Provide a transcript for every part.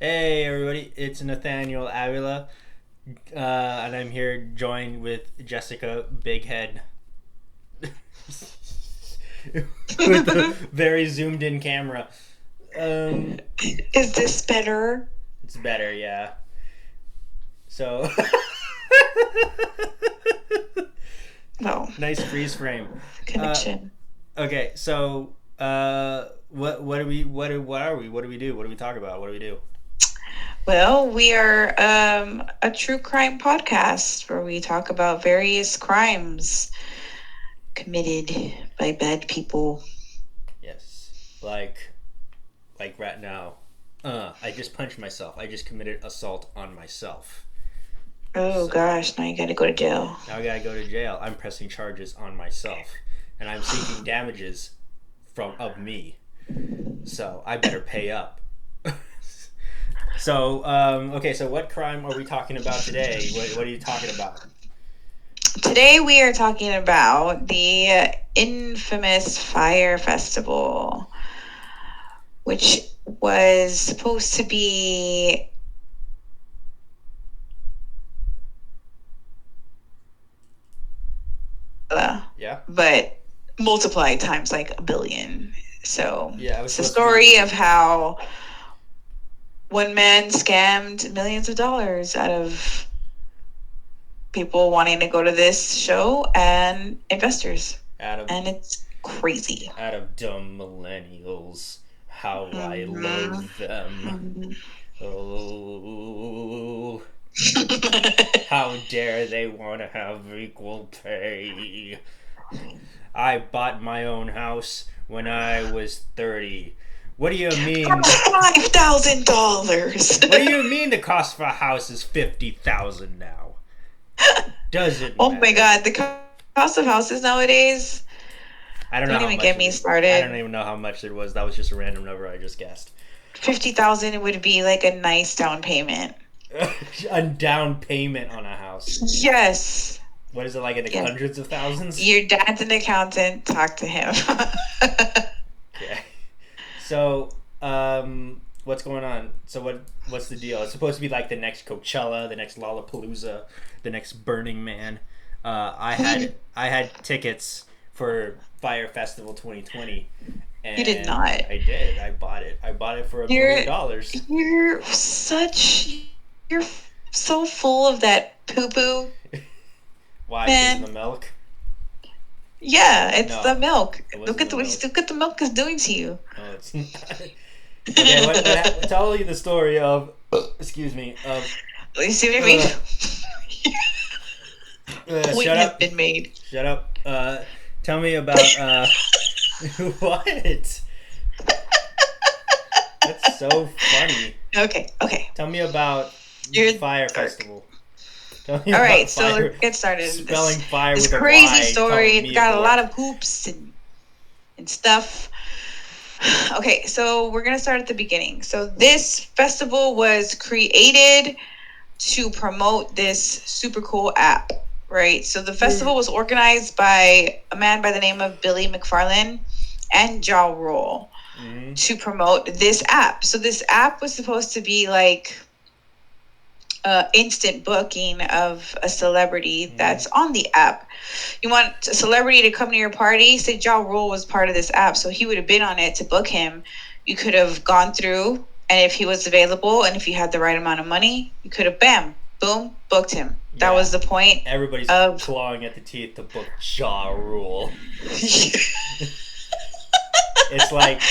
Hey everybody, it's Nathaniel Avila, and I'm here joined with Jessica Big Head with a very zoomed in camera. Um, Is this better? it's better, yeah. So No. nice freeze frame. Connection. Okay, so what do we what do we do? What do we talk about? What do we do? Well, we are a true crime podcast where we talk about various crimes committed by bad people. Yes, like right now. I just punched myself. I just committed assault on myself. Oh So gosh, now you gotta go to jail. now I gotta go to jail. I'm pressing charges on myself, and I'm seeking damages of me. So I better pay up. Okay. So what crime are we talking about today? What are you talking about? Today we are talking about the infamous Fyre Festival, which was supposed to be Yeah. but multiplied times like a billion. So Yeah. I was it's the supposed to story be. of how one man scammed millions of dollars out of people wanting to go to this show and investors. Out of And it's crazy. out of dumb millennials. How I Mhm. loathe them. Mhm. Oh, how dare they want to have equal pay? I bought my own house when I was 30. What do you mean? $5,000. What do you mean the cost for a house is 50,000 now? Doesn't Oh my matter. God, the cost of houses nowadays. I don't know Don't how even much get it me is. I don't started. even know how much it was. That was just a random number I just guessed. 50,000 would be like a nice down payment. A down payment on a house. Yes. What is it like in the Yes. hundreds of thousands? Your dad's an accountant. Talk to him. Okay. So, what's going on? So what's the deal? It's supposed to be like the next Coachella, the next Lollapalooza, the next Burning Man. I had tickets for Fyre Festival 2020, You did and not. I did. I bought it. I bought it for $1 You're million. you're such you're so full of that poo poo, Why? Because of man. the milk? Yeah, it's No, the milk. it Look wasn't at the the milk. look at the milk is doing to you. No, it's not. Okay, tell you the story of, excuse me, of, You see what I uh, mean? Point shut has up, been made. shut up, tell me about, what? That's so funny. Okay. Tell me about You're Fyre dark. Festival. Tell me All right, about so fire, let's get started. spelling This fire this with a crazy Y, story. calling It's me a got a lot dork. of hoops and stuff. Okay, so we're gonna start at the beginning. So this festival was created to promote this super cool app, right? So the festival was organized by a man by the name of Billy McFarlane and Ja Rule Mm-hmm. to promote this app. So this app was supposed to be like instant booking of a celebrity that's on the app. You want a celebrity to come to your party? Say Ja Rule was part of this app, so he would have been on it to book him. You could have gone through, and if he was available and if you had the right amount of money, you could have bam, boom, booked him. That Yeah. was the point Everybody's of clawing at the teeth to book Ja Rule. It's like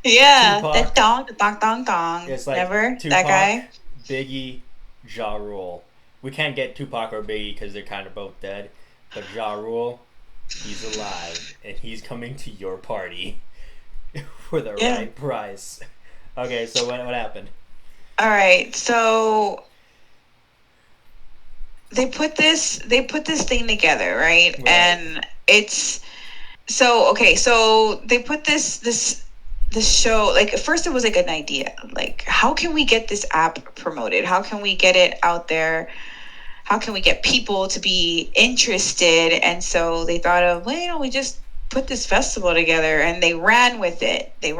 yeah, Tupac. that dong. It's like Never that Tupac, guy. Biggie, Ja Rule. We can't get Tupac or Biggie because they're kind of both dead. But Ja Rule, he's alive and he's coming to your party for the Yeah. right price. Okay, so what happened? All right, so they put this thing together, right? Right. And it's so they put this show, like at first it was like an idea, like how can we get this app promoted, how can we get it out there, how can we get people to be interested? And so they thought of, well, we just put this festival together, and they ran with it. They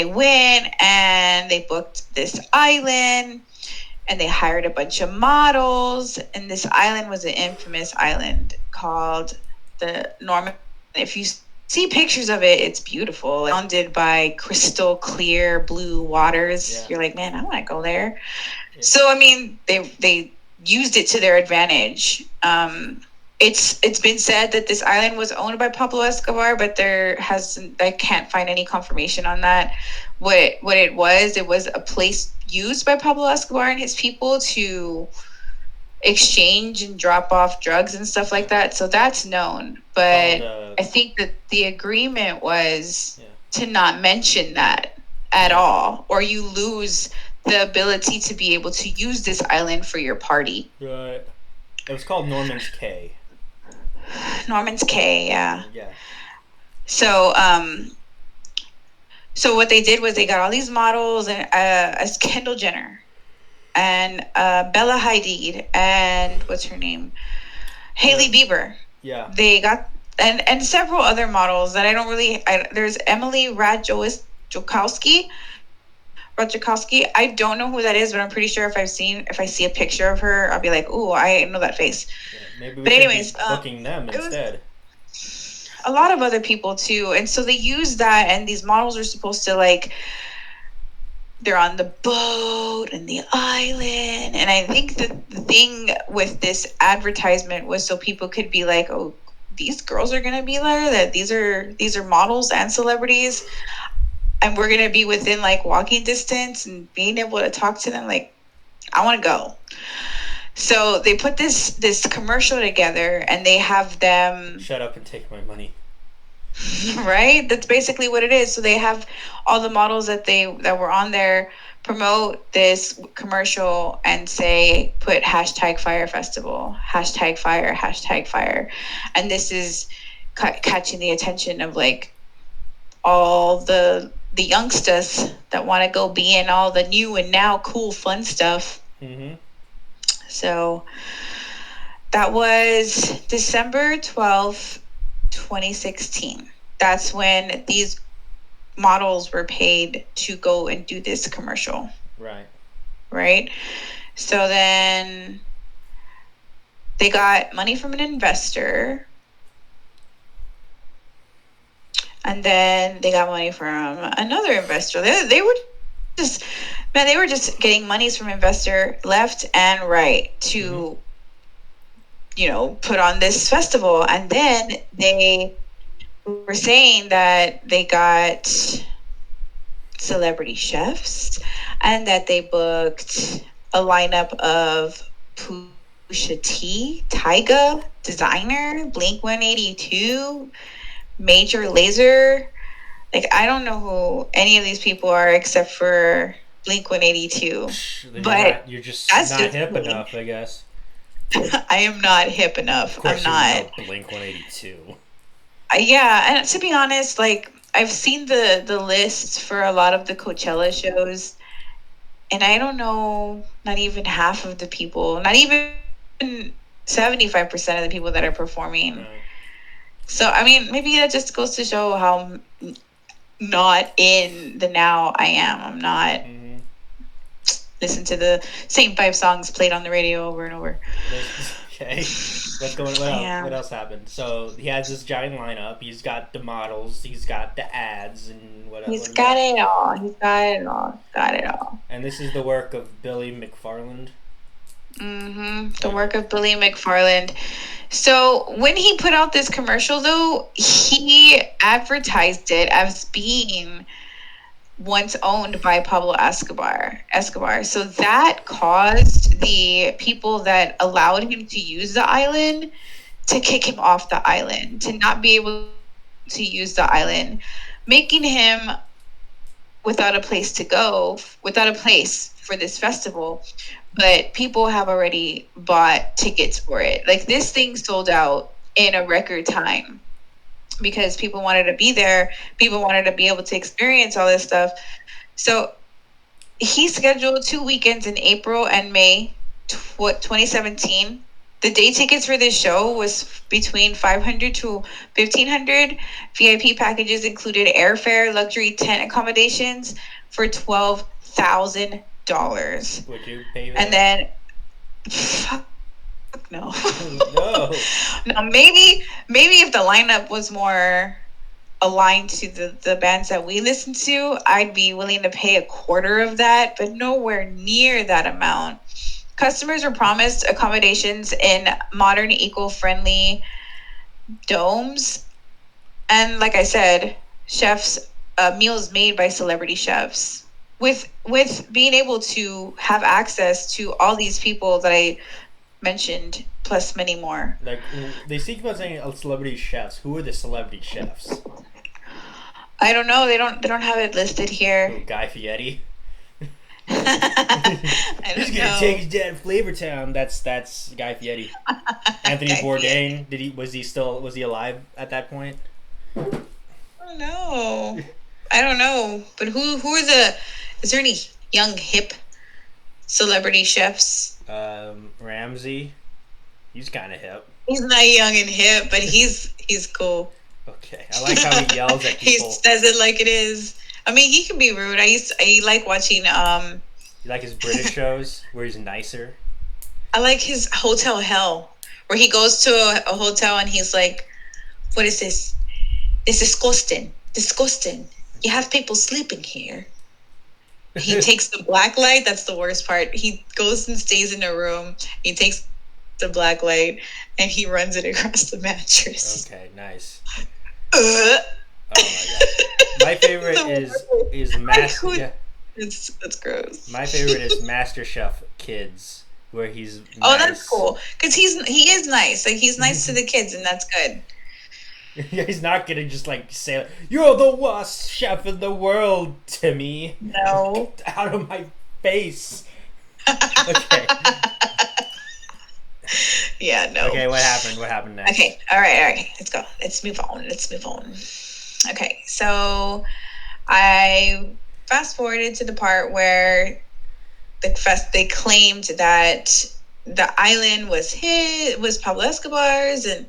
went and they booked this island, and they hired a bunch of models. And this island was an infamous island called the Norman. If you see pictures of it, it's beautiful. Surrounded by crystal clear blue waters. Yeah. You're like, man, I want to go there. Yeah. So I mean, they used it to their advantage. It's been said that this island was owned by Pablo Escobar, but I can't find any confirmation on that. What it was a place used by Pablo Escobar and his people to exchange and drop off drugs and stuff like that. So that's known. But I think that the agreement was to not mention that at all, or you lose the ability to be able to use this island for your party. Right. It was called Norman's Cay. Norman's Cay, yeah. Yeah. So, so what they did was they got all these models, and as Kendall Jenner and Bella Hadid and what's her name, Hailey Bieber. Yeah. They got and several other models that I don't really. There's Emily Ratajkowski. I don't know who that is, but I'm pretty sure if I see a picture of her, I'll be like, "Ooh, I know that face." Yeah, maybe we should be booking them instead. A lot of other people too, and so they use that, and these models are supposed to like. They're on the boat and the island, and I think the thing with this advertisement was so people could be like, "Oh, these girls are gonna be there. That these are models and celebrities." And we're going to be within like walking distance and being able to talk to them. Like, I want to go. So they put this commercial together, and they have them shut up and take my money. Right? That's basically what it is. So they have all the models that were on there promote this commercial and put #Fyre Festival, #Fyre. And this is catching the attention of like all the youngsters that want to go be in all the new and now cool fun stuff. Mm-hmm. So that was December 12th, 2016. That's when these models were paid to go and do this commercial. Right? So then they got money from an investor. And then they got money from another investor. They were just getting monies from investor left and right to, put on this festival. And then they were saying that they got celebrity chefs and that they booked a lineup of Pusha T, Tyga, Designer, Blink-182, Major Lazer. Like, I don't know who any of these people are except for Blink-182. But you're just not hip enough, I guess. I am not hip enough. Of course, I'm not. You know Blink-182. Yeah, and to be honest, like, I've seen the lists for a lot of the Coachella shows, and I don't know, not even half of the people, not even 75% of the people that are performing. Right. So, I mean, maybe that just goes to show how not in the now I am. I'm not listen to the same 5 songs played on the radio over and over. Okay. What else happened? So he has this giant lineup. He's got the models. He's got the ads, and what else? He's got it all. And this is the work of Billy McFarland. The work of Billy McFarland. So when he put out this commercial, though, he advertised it as being once owned by Pablo Escobar. So that caused the people that allowed him to use the island to kick him off the island, to not be able to use the island, making him without a place to go, without a place for this festival. But people have already bought tickets for it. Like, this thing sold out in a record time because people wanted to be there. People wanted to be able to experience all this stuff. So he scheduled 2 weekends in April and May 2017. The day tickets for this show was between 500 to 1,500. VIP packages included airfare, luxury tent accommodations for $12,000. Would you pay And that? then, fuck no. No. No, maybe if the lineup was more aligned to the bands that we listen to, I'd be willing to pay a quarter of that, but nowhere near that amount. Customers were promised accommodations in modern, eco-friendly domes, and like I said, chefs, meals made by celebrity chefs. With being able to have access to all these people that I mentioned, plus many more. Like they speak about saying celebrity chefs. Who are the celebrity chefs? I don't know. They don't have it listed Who, here. Guy Fieri? I He's don't gonna know. take his dad to Flavor Town. That's Guy Fieri. Anthony Guy Bourdain. Was he alive at that point? Oh no. I don't know. But who are is there any young hip celebrity chefs? Ramsey. He's kind of hip. He's not young and hip, but he's cool. Okay, I like how he yells at He people. says it like it is. I mean, he can be rude. I like watching You like his British shows where he's nicer? I like his Hotel Hell, where he goes to a hotel and he's like, "What is this? It's disgusting. Disgusting. You have people sleeping here." He takes the black light. That's the worst part. He goes and stays in a room. He takes the black light and he runs it across the mattress. Okay, nice. Uh. Oh my god. My favorite is Master. Yeah. That's gross. My favorite is Master Chef Kids, where he's nice. Oh, that's cool. Cause he is nice. Like he's nice to the kids, and that's good. Yeah, he's not gonna just like say, "You're the worst chef in the world" to me. No. Get out of my face. Okay. Yeah, no. Okay, what happened? What happened next? Okay, all right. Let's go. Let's move on. Okay, so I fast forwarded to the part where they claimed that the island was Pablo Escobar's, and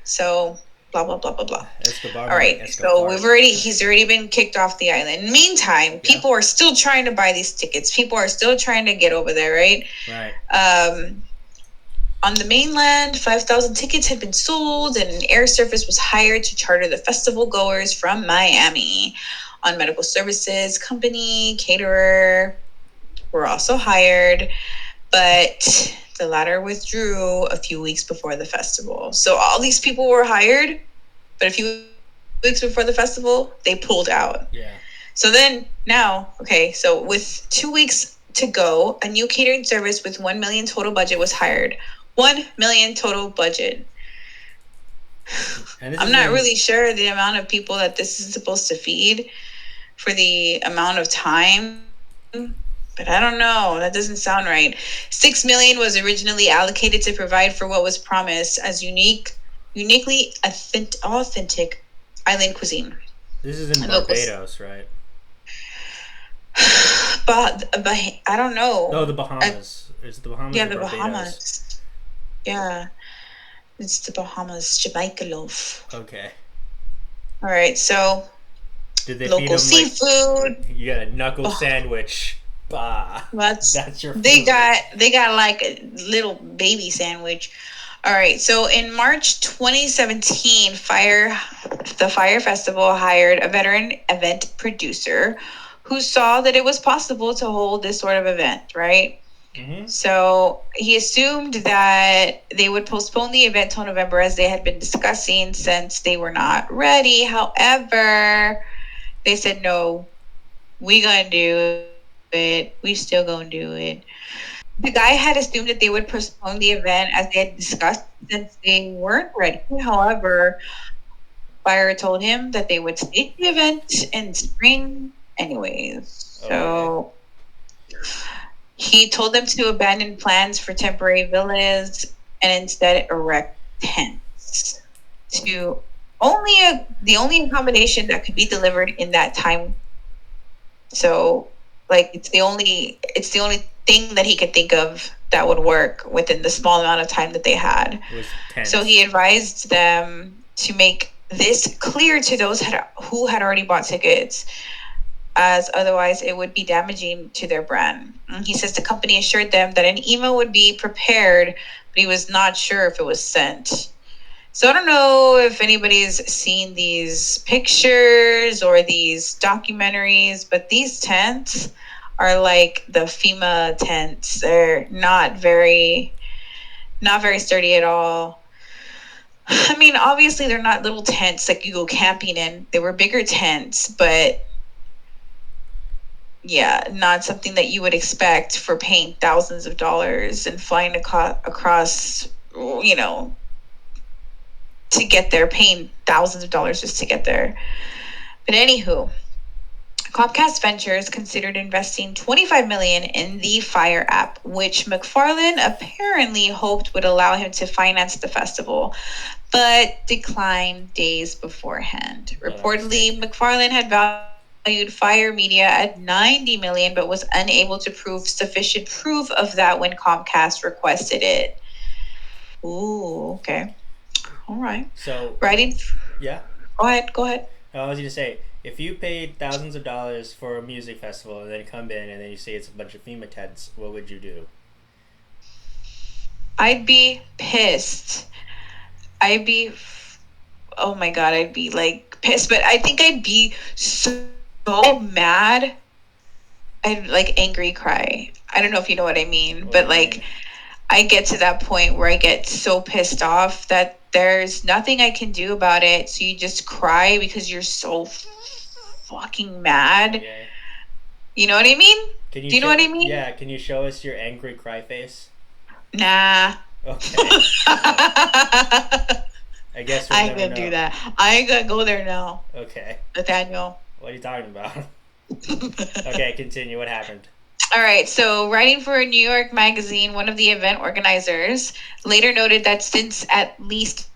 so blah blah blah blah blah. Escobar. All right, so he's already been kicked off the island. Meantime, Yeah. people are still trying to buy these tickets. People are still trying to get over there, right? Right. On the mainland, 5,000 tickets had been sold, and an air service was hired to charter the festival goers from Miami. On medical services company, caterer were also hired, but the latter withdrew a few weeks before the festival. So all these people were hired, but a few weeks before the festival, they pulled out. Yeah. So then now, okay, so with 2 weeks to go, a new catering service with 1 million total budget was hired. 1 million total budget. I'm not really sure the amount of people that this is supposed to feed for the amount of time, but I don't know. That doesn't sound right. 6 million was originally allocated to provide for what was promised as uniquely authentic island cuisine. This is in Barbados, right? But I don't know. No, the Bahamas. Is it the Bahamas? Yeah, or the Barbados? Bahamas. Yeah, it's the Bahamas, Jamaica loaf. Okay. All right, so Did they local feed him seafood. Like, you got a knuckle sandwich. Bah. That's your food. They got like a little baby sandwich. All right, so in March 2017, the Fyre Festival hired a veteran event producer who saw that it was possible to hold this sort of event, right? Mm-hmm. So he assumed that they would postpone the event till November, as they had been discussing, since they were not ready. However, they said, no, we gonna do it. We still gonna do it. The guy had assumed that they would postpone the event, as they had discussed, since they weren't ready. However, Fyre told him that they would stage the event in spring anyways. So he told them to abandon plans for temporary villas and instead erect tents. The only accommodation that could be delivered in that time. So, like, it's the only thing that he could think of that would work within the small amount of time that they had. It was tense. So he advised them to make this clear to those who had already bought tickets, as otherwise it would be damaging to their brand. And he says the company assured them that an email would be prepared, but he was not sure if it was sent. So I don't know if anybody's seen these pictures or these documentaries, but these tents are like the FEMA tents. They're not very sturdy at all. I mean, obviously they're not little tents like you go camping in. They were bigger tents, but yeah, not something that you would expect for paying thousands of dollars and flying across, to get there, paying thousands of dollars just to get there. But anywho, Comcast Ventures considered investing $25 million in the Fyre app, which McFarlane apparently hoped would allow him to finance the festival, but declined days beforehand. Reportedly, McFarlane had valued Fyre Media at $90 million, but was unable to prove sufficient proof of that when Comcast requested it. Ooh, okay. All right. So, writing. Yeah. Go ahead. I was going to say, if you paid thousands of dollars for a music festival and then come in and then you say it's a bunch of FEMA tents, what would you do? I'd be pissed. Oh my God, I'd be like pissed, but I think I'd be so mad. I'd like angry cry. I don't know if you know what I mean, but like I get to that point where I get so pissed off that there's nothing I can do about it. So you just cry because you're so fucking mad. Okay. You know what I mean? Do you know what I mean? Yeah, can you show us your angry cry face? Nah. Okay. I guess I ain't gonna do that. I ain't gonna go there now. Okay. Nathaniel. What are you talking about? Okay, continue. What happened? All right, so writing for a New York magazine, one of the event organizers later noted that since at least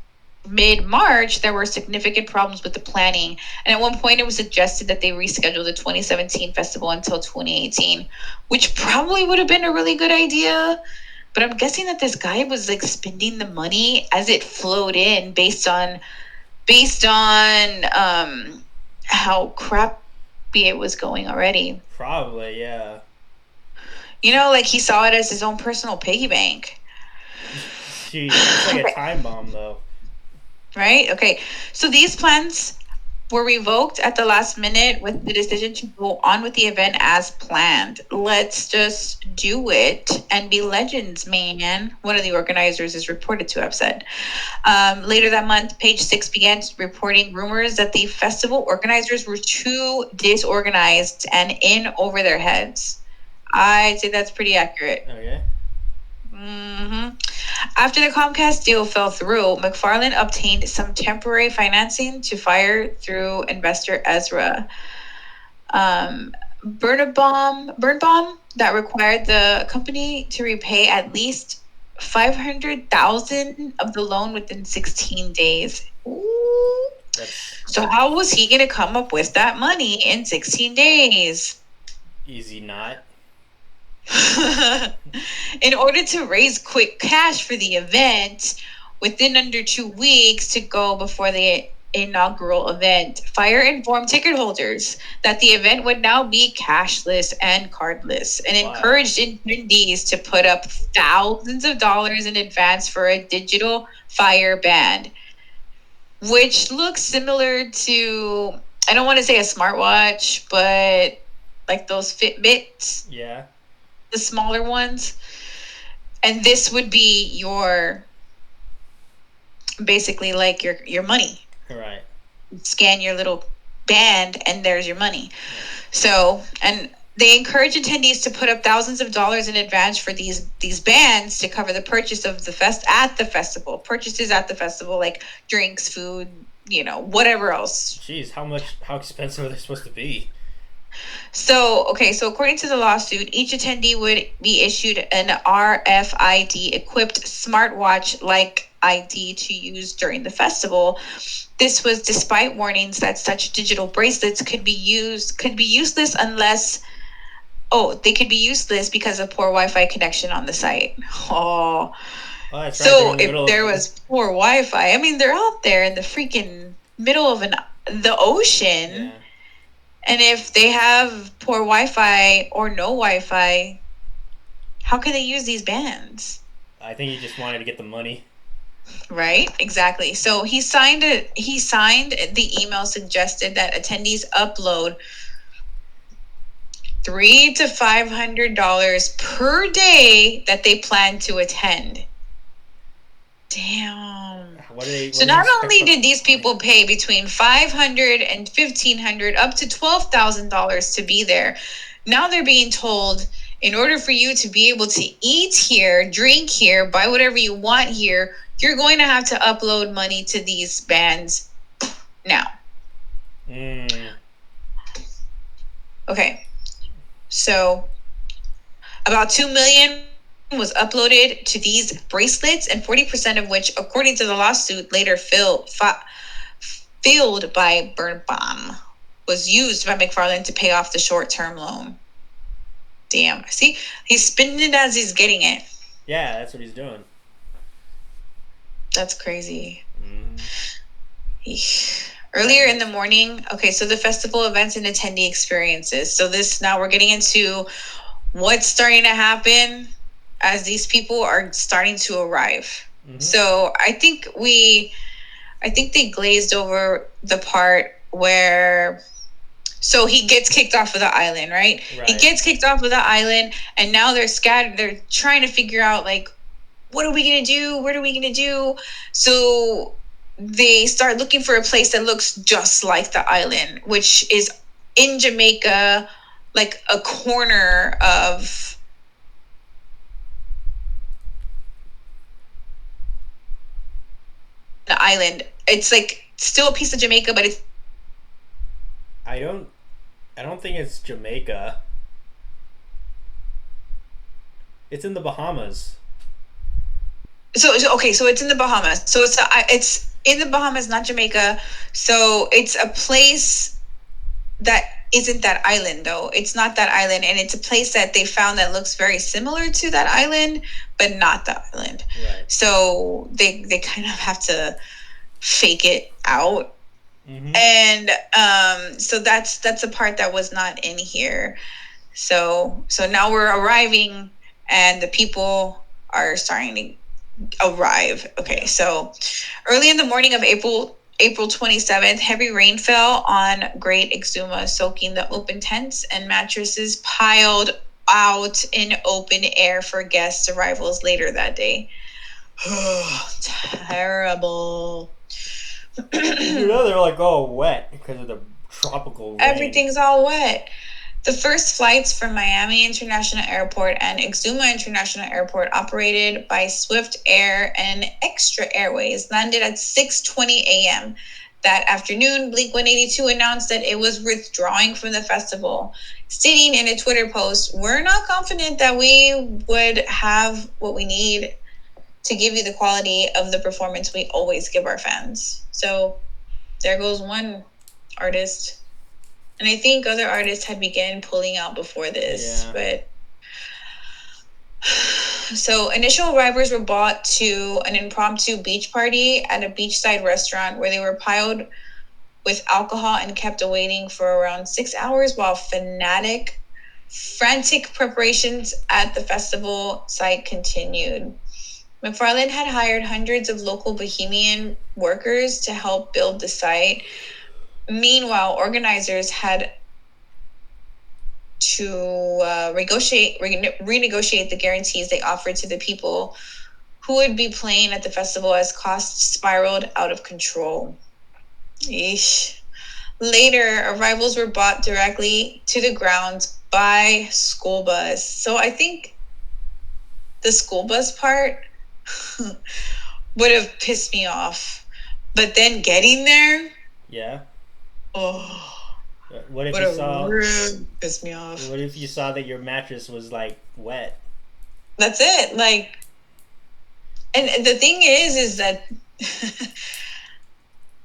mid-March, there were significant problems with the planning. And at one point, it was suggested that they reschedule the 2017 festival until 2018, which probably would have been a really good idea. But I'm guessing that this guy was like spending the money as it flowed in based on how crappy it was going already. Probably, yeah. Like he saw it as his own personal piggy bank. Jeez, it's like a time bomb, though. Right? Okay. So these plans were revoked at the last minute with the decision to go on with the event as planned. Let's just do it and be legends, man. One of the organizers is reported to have said. Later that month, Page 6 began reporting rumors that the festival organizers were too disorganized and in over their heads. I'd say that's pretty accurate. Okay. Mm-hmm. After the Comcast deal fell through, McFarlane obtained some temporary financing to Fyre through investor Ezra. Birnbaum that required the company to repay at least $500,000 of the loan within 16 days. Ooh. So how was he going to come up with that money in 16 days? Easy not. In order to raise quick cash for the event within under 2 weeks to go before the inaugural event, Fyre informed ticket holders that the event would now be cashless and cardless and encouraged attendees to put up thousands of dollars in advance for a digital Fyre band, which looks similar to, I don't want to say a smartwatch, but like those Fitbits. Yeah. The smaller ones. And this would be your, basically like your money. Right. Scan your little band and there's your money. So, and they encourage attendees to put up thousands of dollars in advance for these bands to cover the purchase of the festival. Purchases at the festival, like drinks, food, whatever else. Jeez, how expensive are they supposed to be? So according to the lawsuit, each attendee would be issued an RFID equipped smartwatch-like ID to use during the festival. This was despite warnings that such digital bracelets could be useless unless they could be useless because of poor Wi-Fi connection on the site. Oh, Oh, that's right. They're so in the if middle there of. was poor Wi-Fi, I mean, they're out there in the freaking middle of the ocean, Yeah. and if they have poor Wi-Fi or no Wi-Fi, how can they use these bands? I think he just wanted to get the money. Right, exactly. So he signed it. He signed the email suggested that attendees upload $300 to $500 per day that they plan to attend. Damn. What do they? So What does he not expect only from did these money? people pay between $500 and $1,500 up to $12,000 to be there, now they're being told, in order for you to be able to eat here, drink here, buy whatever you want here, you're going to have to upload money to these bands now. Okay. So about 2 million was uploaded to these bracelets, and 40% of which, according to the lawsuit, later filled by Birnbaum, was used by McFarland to pay off the short-term loan. Damn. See, he's spending it as he's getting it. Yeah, that's what he's doing. That's crazy. Earlier in the morning, okay, so the festival events and attendee experiences. So this, now we're getting into what's starting to happen as these people are starting to arrive. So I think they glazed over the part where, so he gets kicked off of the island, right? He gets kicked off of the island, and now they're scattered. They're trying to figure out, like, what are we going to do? What are we going to do? So they start looking for a place that looks just like the island, which is in Jamaica, like a corner of the island. It's like still a piece of Jamaica, but it's I don't think it's Jamaica. It's in the Bahamas. So it's in the Bahamas. So it's in the Bahamas, not Jamaica. So it's a place that isn't that island, though. It's not that island, and it's a place that they found that looks very similar to that island, but not the island. Right. So they kind of have to fake it out. And so that's a part that was not in here. So now we're arriving, and the people are starting to arrive. Okay, so early in the morning of April 27th, heavy rain fell on Great Exuma, soaking the open tents and mattresses piled out in open air for guests' arrivals later that day. Terrible. You know, they're like all wet because of the tropical rain. Everything's all wet. The first flights from Miami International Airport and Exuma International Airport, operated by Swift Air and Extra Airways, landed at 6:20 a.m. That afternoon. Blink-182 announced that it was withdrawing from the festival, stating in a Twitter post, "We're not confident that we would have what we need to give you the quality of the performance we always give our fans." So there goes one artist. And I think other artists had begun pulling out before this. But so initial arrivals were brought to an impromptu beach party at a beachside restaurant where they were piled with alcohol and kept awaiting for around 6 hours while frantic preparations at the festival site continued. McFarland had hired hundreds of local Bohemian workers to help build the site. Meanwhile, organizers had to renegotiate the guarantees they offered to the people who would be playing at the festival as costs spiraled out of control. Eesh. Later, arrivals were bought directly to the grounds by school bus. So I think the school bus part would have pissed me off. But then getting there... Yeah. Oh... What if you saw? Pissed me off. What if you saw that your mattress was like wet? That's it. Like, and the thing is that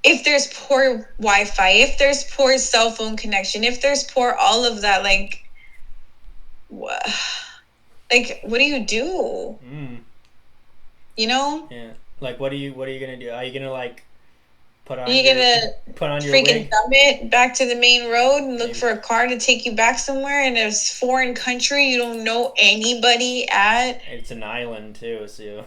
if there's poor Wi-Fi, if there's poor cell phone connection, if there's poor all of that, like, what, like, what do you do? You know? Yeah. Like, what are you gonna do? Are you gonna like put Are on you your gonna freaking wig? dumb it back to the main road and look Maybe. for a car to take you back somewhere in a foreign country you don't know anybody at? It's an island too, so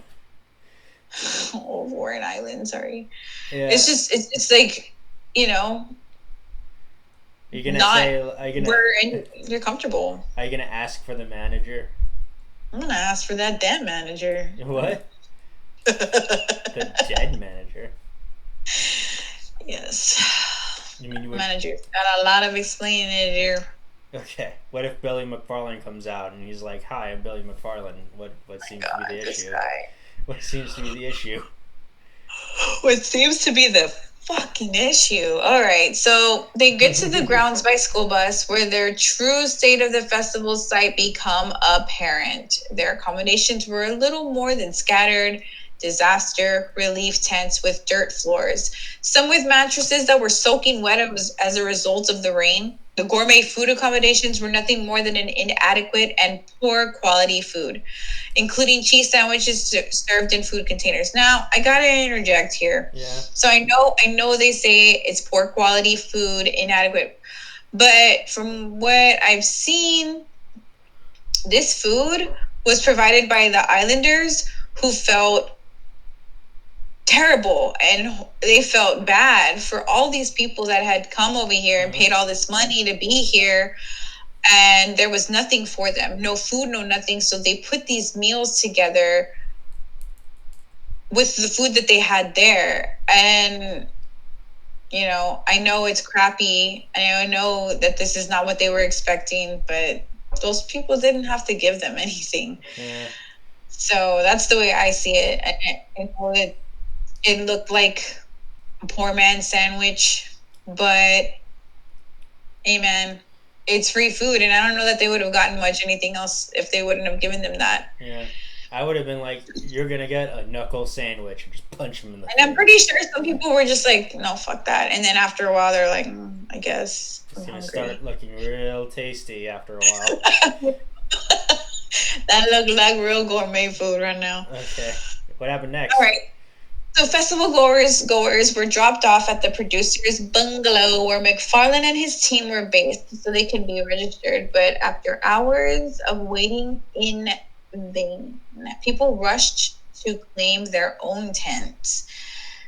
Oh, foreign island, sorry. yeah. It's just, it's like, you know, Are you gonna not say? you're comfortable. Are you gonna ask for the manager? I'm gonna ask for that damn manager. What? The dead manager? Yes. You mean you would? Manager's got a lot of explaining to do. Okay. What if Billy McFarlane comes out and he's like, "Hi, I'm Billy McFarlane. What seems to be God, the this issue? guy. What seems to be the issue?" What seems to be the fucking issue. All right, so they get to the grounds by school bus where their true state of the festival site become apparent. Their accommodations were a little more than scattered disaster relief tents with dirt floors, some with mattresses that were soaking wet as a result of the rain. The gourmet food accommodations were nothing more than an inadequate and poor quality food, including cheese sandwiches served in food containers. Now, I gotta interject here. Yeah. So I know they say it's poor quality food, inadequate, but from what I've seen, this food was provided by the islanders who felt terrible and they felt bad for all these people that had come over here and paid all this money to be here, and there was nothing for them, no food, no nothing. So they put these meals together with the food that they had there. And, you know, I know it's crappy. I know that this is not what they were expecting, but those people didn't have to give them anything. Yeah. So that's the way I see it. I know that it looked like a poor man's sandwich, but amen. It's free food, and I don't know that they would have gotten much anything else if they wouldn't have given them that. Yeah. I would have been like, "You're gonna get a knuckle sandwich," and just punch him in the face. And I'm pretty sure some people were just like, no, fuck that. And then after a while, they're like, I guess It's I'm gonna hungry. start looking real tasty after a while. That looked like real gourmet food right now. Okay. What happened next? All right. So festival goers were dropped off at the producer's bungalow where McFarlane and his team were based so they could be registered. But after hours of waiting in vain, people rushed to claim their own tents.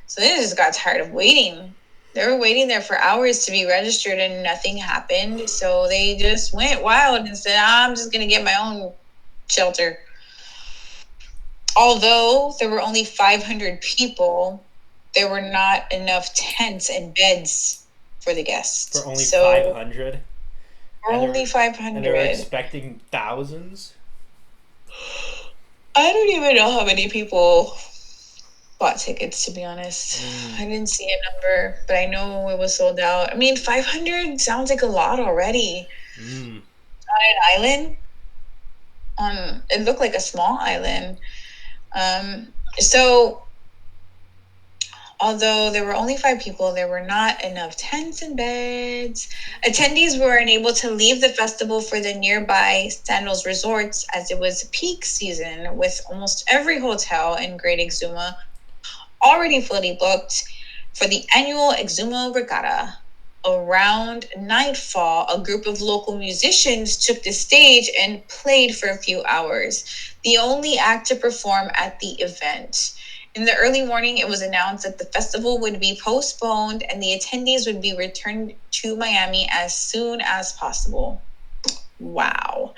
So they just got tired of waiting. They were waiting there for hours to be registered and nothing happened. So they just went wild and said, I'm just going to get my own shelter. Although there were only 500 people, there were not enough tents and beds for the guests. For only 500? For only 500. And they were expecting thousands? I don't even know how many people bought tickets, to be honest. I didn't see a number, but I know it was sold out. I mean, 500 sounds like a lot already. On an island. It looked like a small island. So although there were only 5 people, there were not enough tents and beds. Attendees were unable to leave the festival for the nearby Sandals resorts as it was peak season, with almost every hotel in Great Exuma already fully booked for the annual Exuma Regatta. Around nightfall, a group of local musicians took the stage and played for a few hours, the only act to perform at the event. In the early morning, it was announced that the festival would be postponed and the attendees would be returned to Miami as soon as possible. Wow.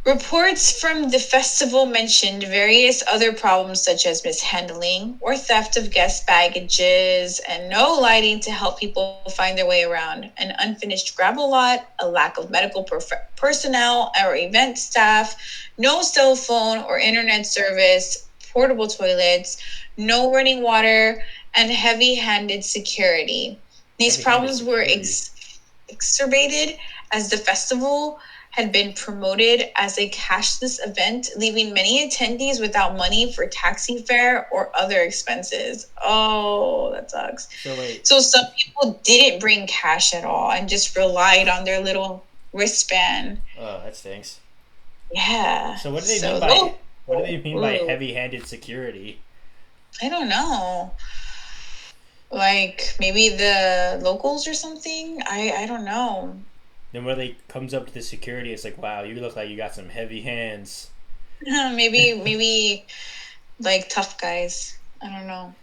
Reports from the festival mentioned various other problems such as mishandling or theft of guest baggages and no lighting to help people find their way around, an unfinished gravel lot, a lack of medical personnel or event staff, no cell phone or internet service, portable toilets, no running water, and heavy-handed security. These problems were exacerbated as the festival had been promoted as a cashless event, leaving many attendees without money for taxi fare or other expenses. Oh, that sucks. So wait. So some people didn't bring cash at all and just relied on their little wristband. Oh, that stinks. Yeah. So So what do they mean by ooh, heavy-handed security? I don't know. Like maybe the locals or something. I don't know. Then when they comes up to the security, it's like, wow, you look like you got some heavy hands. Maybe like tough guys. I don't know.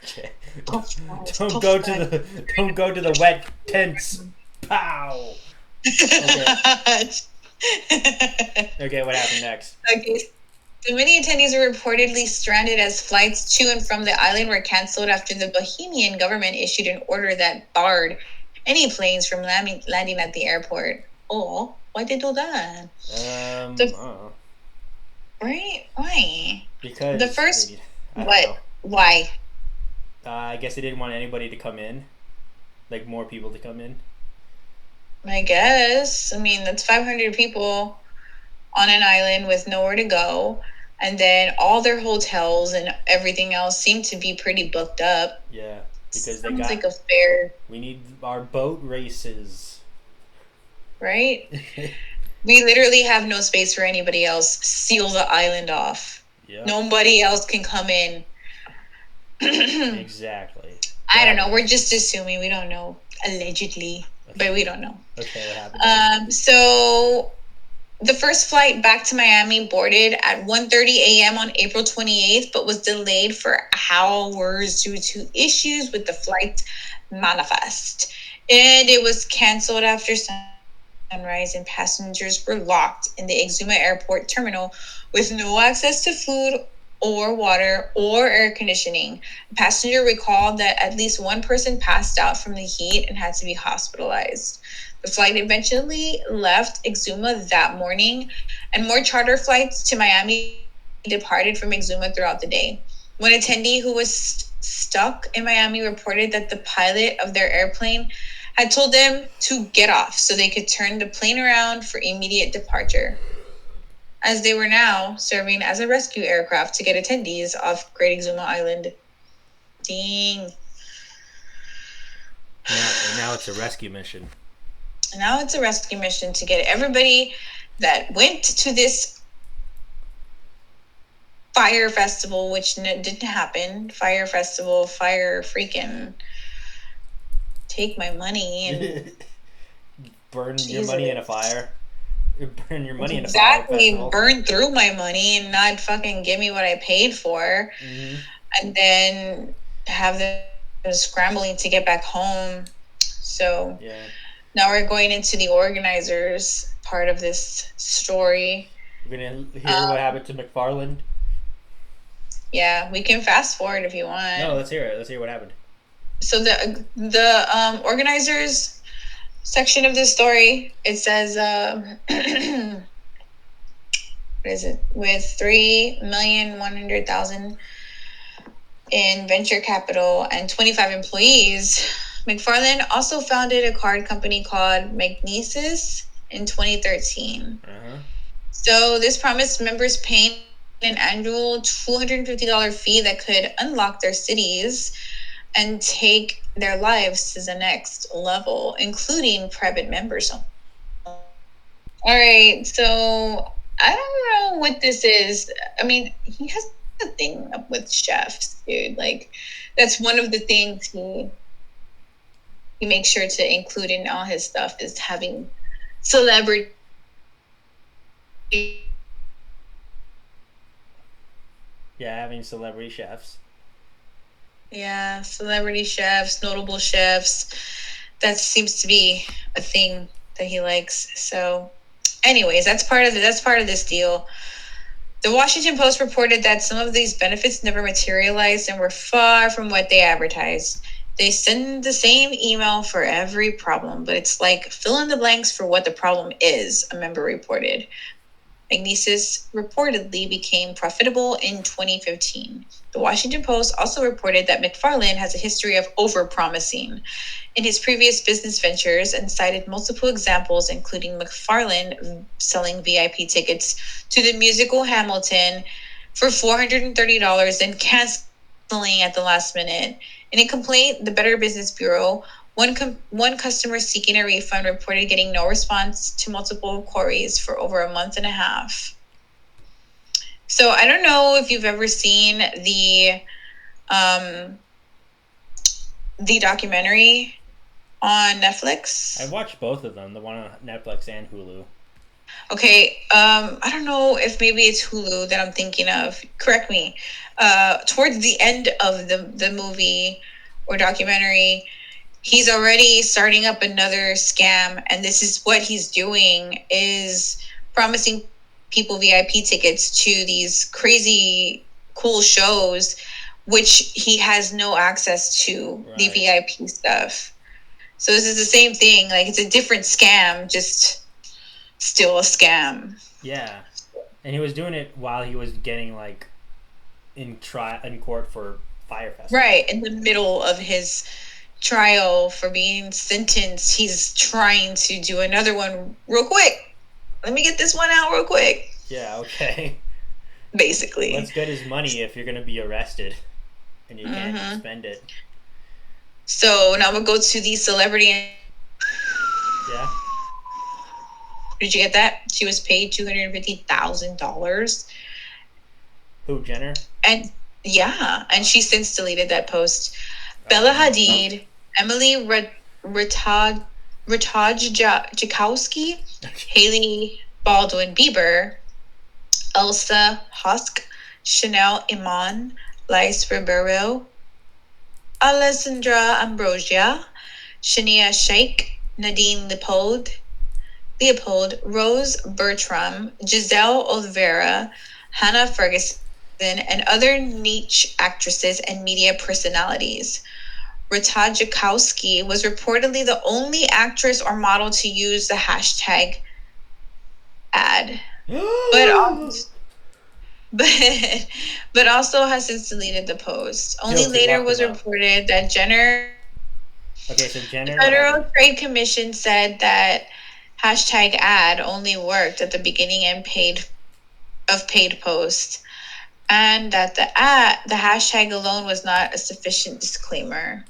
Okay. Tough guys. Don't Tough go to guys. the wet tents. Pow. Okay. Okay, what happened next? Okay. So many attendees were reportedly stranded as flights to and from the island were canceled after the Bahamian government issued an order that barred any planes from landing at the airport. Oh, why they do that? I The don't know. right? Why? The Because they first need. I don't what? know. Why? I guess they didn't want anybody to come in, like more people to come in. I guess. I mean, that's 500 people on an island with nowhere to go. And then all their hotels and everything else seem to be pretty booked up. Yeah, because they Sounds got. like a fair, We need our boat races. right? We literally have no space for anybody else. Seal the island off. Yep. Nobody else can come in. Exactly. What I don't know. happened We're next? just assuming. We don't know. Allegedly. Okay. But we don't know. Okay, what happened next? So the first flight back to Miami boarded at 1:30 a.m. on April 28th, but was delayed for hours due to issues with the flight manifest. And it was canceled after sunrise, and passengers were locked in the Exuma Airport terminal with no access to food or water or air conditioning. A passenger recalled that at least one person passed out from the heat and had to be hospitalized. The flight eventually left Exuma that morning, and more charter flights to Miami departed from Exuma throughout the day. One attendee who was stuck in Miami reported that the pilot of their airplane had told them to get off so they could turn the plane around for immediate departure, as they were now serving as a rescue aircraft to get attendees off Great Exuma Island. Dang. Now it's a rescue mission. Now it's a rescue mission to get everybody that went to this Fyre Festival, which didn't happen. Fyre Festival, fire freaking take my money and Burn your money in a Jesus. fire. Burn your money in a fire Exactly, festival. burn through my money and not fucking give me what I paid for, and then have them scrambling to get back home. So Yeah. now we're going into the organizers part of this story. We're gonna hear what happened to McFarland. Yeah, we can fast forward if you want. No, let's hear it. Let's hear what happened. So the organizers section of this story, it says what is it, with 3,100,000 in venture capital and 25 employees, McFarland also founded a card company called Magnesis in 2013. So this promised members paying an annual $250 fee that could unlock their cities and take their lives to the next level, including private members. All right, so I don't know what this is. I mean, he has a thing with chefs, dude. Like, that's one of the things he makes sure to include in all his stuff is having celebrity. Yeah, having celebrity chefs. Yeah, celebrity chefs, notable chefs. That seems to be a thing that he likes. So, anyways, that's part of this deal. The Washington Post reported that some of these benefits never materialized and were far from what they advertised. They send the same email for every problem, but it's like fill in the blanks for what the problem is, a member reported. Magnesis reportedly became profitable in 2015. The Washington Post also reported that McFarland has a history of over-promising in his previous business ventures and cited multiple examples, including McFarland selling VIP tickets to the musical Hamilton for $430 and canceling at the last minute. In a complaint, the Better Business Bureau One customer seeking a refund reported getting no response to multiple queries for over a month and a half. So I don't know if you've ever seen um, the documentary on Netflix. I watched both of them, the one on Netflix and Hulu. Okay, I don't know if maybe it's Hulu that I'm thinking of. Correct me. Towards the end of the movie or documentary, he's already starting up another scam, and this is what he's doing is promising people VIP tickets to these crazy cool shows, which he has no access to the VIP stuff. So this is the same thing. Like, it's a different scam, just still a scam. Yeah, and he was doing it while he was getting like in court for Fyre Festival. Right in the middle of his trial for being sentenced, he's trying to do another one real quick. Let me get this one out real quick. Yeah. Okay. Basically, let's get his money if you're gonna be arrested, and you can't spend it. So now we'll go to the celebrity. Yeah. Did you get that? She was paid $250,000. Who, Jenner? And yeah, and she since deleted that post. Bella Hadid, Emily Ratajkowski, Haley Baldwin Bieber, Elsa Husk, Chanel Iman, Lice Ribeiro, Alessandra Ambrosia, Shania Sheikh, Nadine Leopold, Rose Bertram, Giselle Oliveira, Hannah Ferguson, and other niche actresses and media personalities. Ratajkowski was reportedly the only actress or model to use the hashtag ad. but also has since deleted the post. Only later was reported that Jenner. Okay, so Jenner. The Federal Trade Commission said that hashtag ad only worked at the beginning and paid posts, and that the hashtag alone was not a sufficient disclaimer.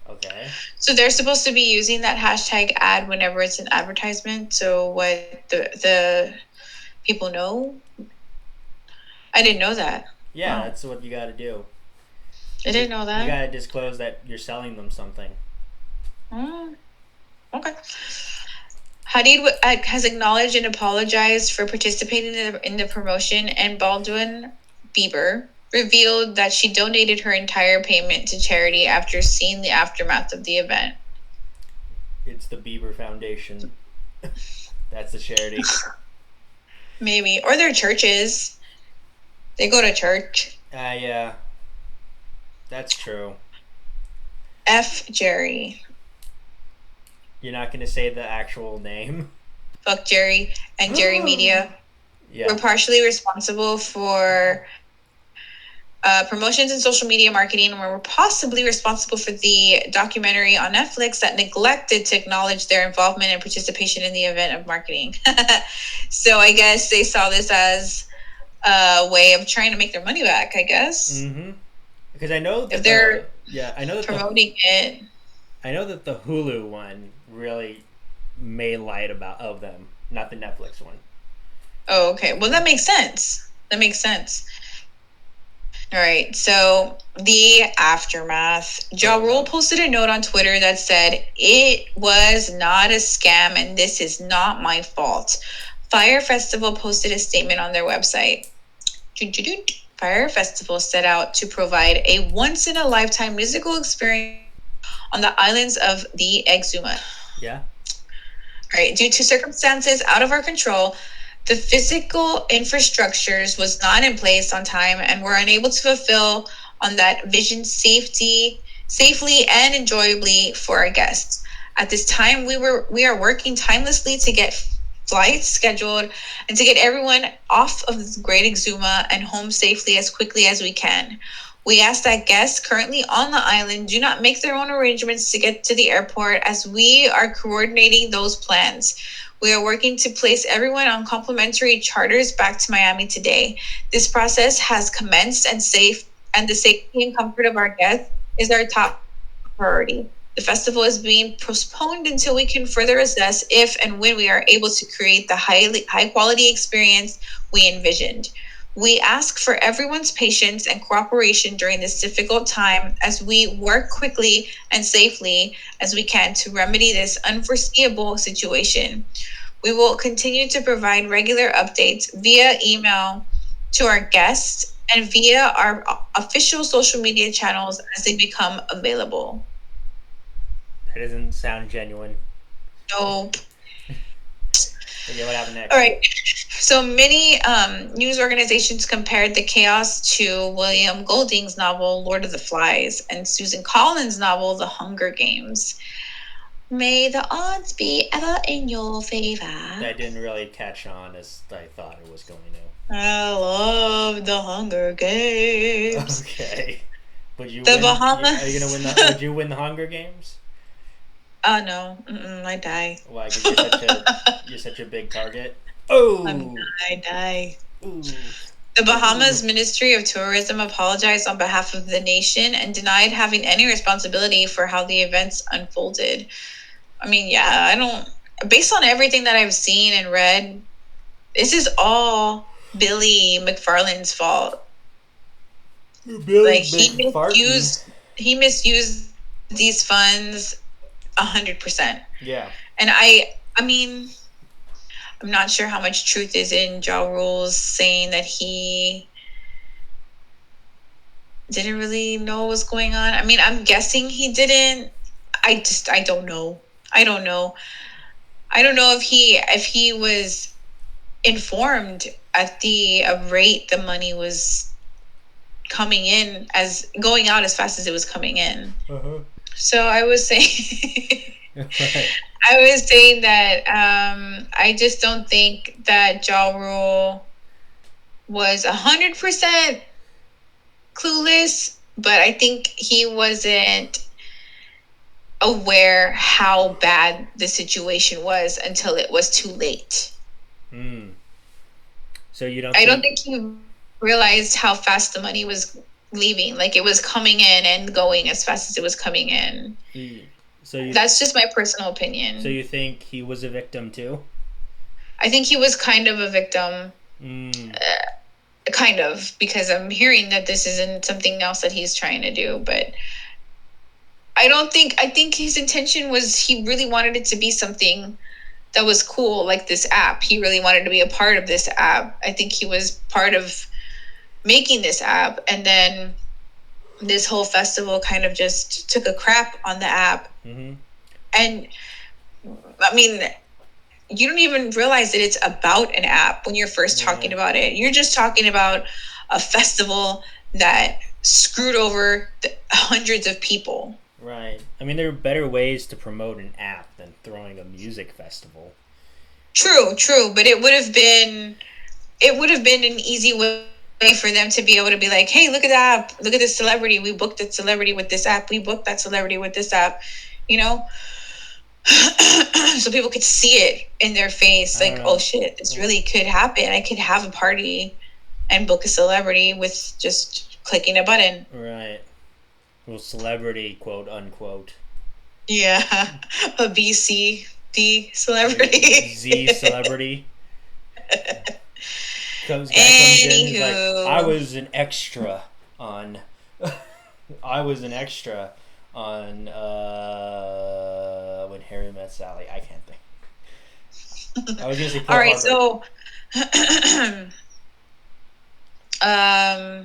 Okay. So they're supposed to be using that hashtag ad whenever it's an advertisement. So what the people know. I didn't know that. Yeah, that's what you got to do. I didn't know that. You got to disclose that you're selling them something. Okay. Hadid has acknowledged and apologized for participating in the promotion, and Baldwin Bieber revealed that she donated her entire payment to charity after seeing the aftermath of the event. It's the Bieber Foundation. That's the charity. Maybe. Or their churches. They go to church. Yeah. That's true. F. Jerry. You're not going to say the actual name? Fuck Jerry and Jerry Media. Yeah. We're partially responsible for promotions and social media marketing, and we're possibly responsible for the documentary on Netflix that neglected to acknowledge their involvement and participation in the event of marketing. So I guess they saw this as a way of trying to make their money back, I guess. Mm-hmm. Because I know that if they're promoting it. I know that the Hulu one really made light of them, not the Netflix one. Oh, okay. Well, that makes sense. All right, so the aftermath. Ja Rule posted a note on Twitter that said, "It was not a scam, and this is not my fault." Fyre Festival posted a statement on their website. Fyre Festival set out to provide a once-in-a-lifetime musical experience on the islands of the Exuma. Yeah. All right, due to circumstances out of our control, the physical infrastructures was not in place on time and were unable to fulfill on that vision safely and enjoyably for our guests. At this time, we are working tirelessly to get flights scheduled and to get everyone off of the Great Exuma and home safely as quickly as we can. We ask that guests currently on the island do not make their own arrangements to get to the airport, as we are coordinating those plans. We are working to place everyone on complimentary charters back to Miami today. This process has commenced, and the safety and comfort of our guests is our top priority. The festival is being postponed until we can further assess if and when we are able to create the high quality experience we envisioned. We ask for everyone's patience and cooperation during this difficult time as we work quickly and safely as we can to remedy this unforeseeable situation. We will continue to provide regular updates via email to our guests and via our official social media channels as they become available. That doesn't sound genuine. Nope. Okay, what happened next? All right. So many news organizations compared the chaos to William Golding's novel Lord of the Flies and Susan Collins' novel The Hunger Games. May the odds be ever in your favor. That didn't really catch on as I thought it was going to. I love The Hunger Games. Okay. Would you The win? Bahamas. Are you gonna win the? Would you win the Hunger Games? Oh no, I die. Why? Because you're such a big target. Oh. I die. Ooh. The Bahamas Ministry of Tourism apologized on behalf of the nation and denied having any responsibility for how the events unfolded. I mean, yeah, I don't. Based on everything that I've seen and read, this is all Billy McFarland's fault. Billy Like he misused these funds 100%. Yeah. And I mean, I'm not sure how much truth is in Ja Rule's saying that he didn't really know what was going on. I mean, I'm guessing he didn't. I don't know. I don't know. I don't know if he was informed at the rate the money was coming in as going out as fast as it was coming in. Uh-huh. So I was saying Right. I was saying that I just don't think that Ja Rule was 100% clueless, but I think he wasn't aware how bad the situation was until it was too late. Hmm. So you don't? I don't think he realized how fast the money was leaving. Like it was coming in and going as fast as it was coming in. That's just my personal opinion. So you think he was a victim too? I think he was kind of a victim. Kind of, because I'm hearing that this isn't something else that he's trying to do, but I think his intention was he really wanted it to be something that was cool, like this app. He really wanted to be a part of this app. I think he was part of making this app, and then this whole festival kind of just took a crap on the app. Mm-hmm. And I mean, you don't even realize that it's about an app when you're first talking about it. You're just talking about a festival that screwed over hundreds of people. Right. I mean, there are better ways to promote an app than throwing a music festival. True, but it would have been an easy way for them to be able to be like, hey, look at that app, look at this celebrity, we booked that celebrity with this app, we booked that celebrity with this app, you know. So people could see it in their face, like, oh shit, this really could happen. I could have a party and book a celebrity with just clicking a button. Right. Well, celebrity, quote unquote. Yeah, a BCD celebrity. Z celebrity. Guy comes in, he's like, I was an extra on When Harry Met Sally. I can't think. I was gonna say Pearl All right, Harbor. So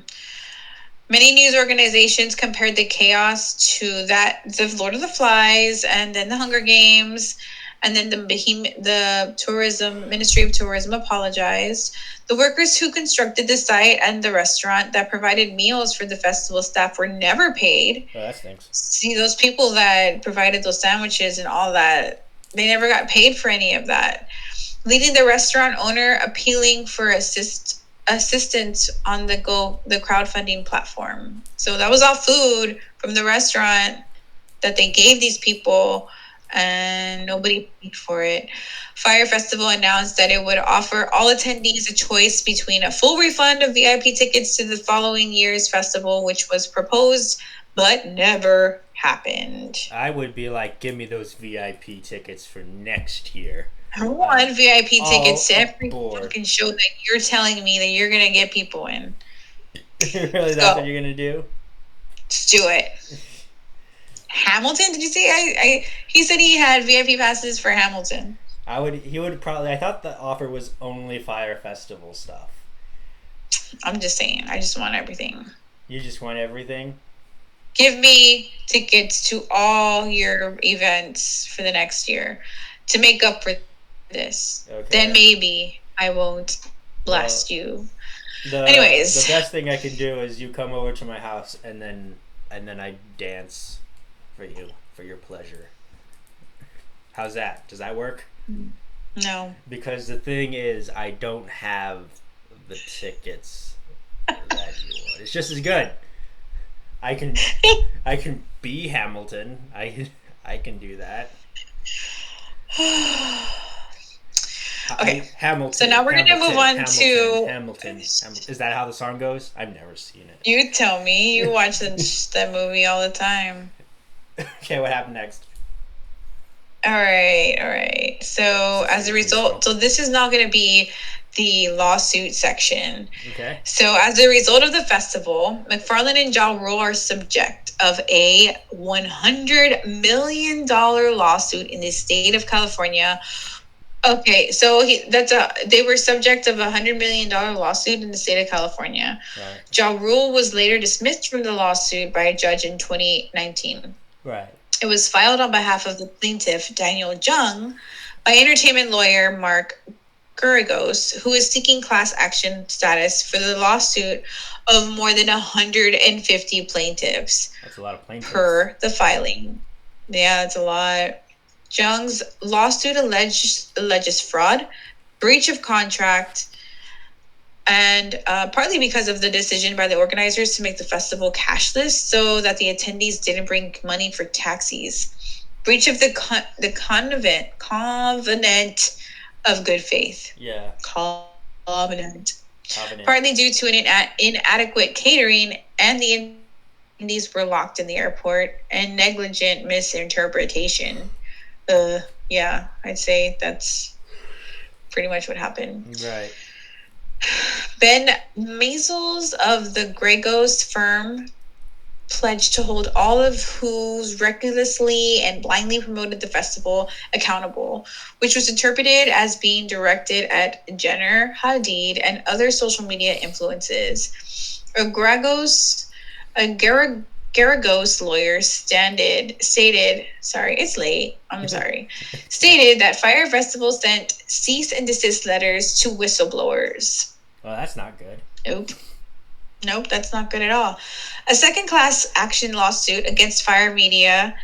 many news organizations compared the chaos to that of Lord of the Flies, and then the Hunger Games, and then the tourism Ministry of Tourism apologized. The workers who constructed the site and the restaurant that provided meals for the festival staff were never paid. Oh, that stinks. See, those people that provided those sandwiches and all that, they never got paid for any of that. Leading the restaurant owner appealing for assistance on the crowdfunding platform. So that was all food from the restaurant that they gave these people, and nobody paid for it. Fyre Festival announced that it would offer all attendees a choice between a full refund of VIP tickets to the following year's festival, which was proposed but never happened. I would be like, give me those VIP tickets for next year. I want VIP tickets to every aboard. fucking show that you're telling me that you're gonna get people in. Really, that's what you're gonna do? Let's do it. Hamilton? Did you see? He said he had VIP passes for Hamilton. He would probably. I thought the offer was only Fyre Festival stuff. I'm just saying. I just want everything. You just want everything? Give me tickets to all your events for the next year to make up for this. Okay. Then maybe I won't blast you. Anyways, the best thing I can do is you come over to my house and then I dance for you for your pleasure. How's that? Does that work? No. Because the thing is, I don't have the tickets that you want. It's just as good. I can be Hamilton. I can do that. Okay. Hamilton. So now we're going to move on to Hamilton. Is that how the song goes? I've never seen it. You tell me. You watch that movie all the time. Okay, what happened next? All right. So as a result, so this is not going to be the lawsuit section. Okay. So as a result of the festival, McFarlane and Ja Rule are subject of a $100 million lawsuit in the state of California. Okay, so they were subject of a $100 million lawsuit in the state of California. Right. Ja Rule was later dismissed from the lawsuit by a judge in 2019. Right. It was filed on behalf of the plaintiff, Daniel Jung, by entertainment lawyer Mark Geragos, who is seeking class action status for the lawsuit of more than 150 plaintiffs. That's a lot of plaintiffs. Per the filing. Yeah, it's a lot. Jung's lawsuit alleges fraud, breach of contract, and partly because of the decision by the organizers to make the festival cashless so that the attendees didn't bring money for taxis. Breach of the covenant of good faith. Yeah. Covenant. Partly due to an inadequate catering, and the attendees were locked in the airport, and negligent misinterpretation. Yeah, I'd say that's pretty much what happened. Right. Ben Maisels of the Gregos firm pledged to hold all of who's recklessly and blindly promoted the festival accountable, which was interpreted as being directed at Jenner, Hadid, and other social media influences. Garagos lawyer stated that Fyre Festival sent cease and desist letters to whistleblowers. Well, that's not good. Nope, that's not good at all. A second class action lawsuit against Fyre Media,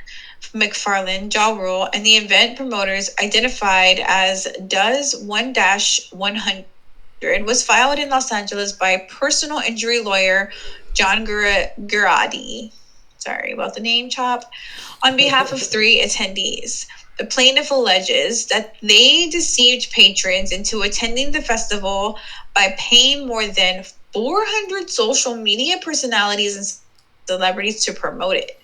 McFarlane, Ja Rule, and the event promoters identified as DUS 1-100 was filed in Los Angeles by personal injury lawyer John Girardi. Sorry about the name chop. On behalf of 3 attendees. The plaintiff alleges that they deceived patrons into attending the festival by paying more than 400 social media personalities and celebrities to promote it.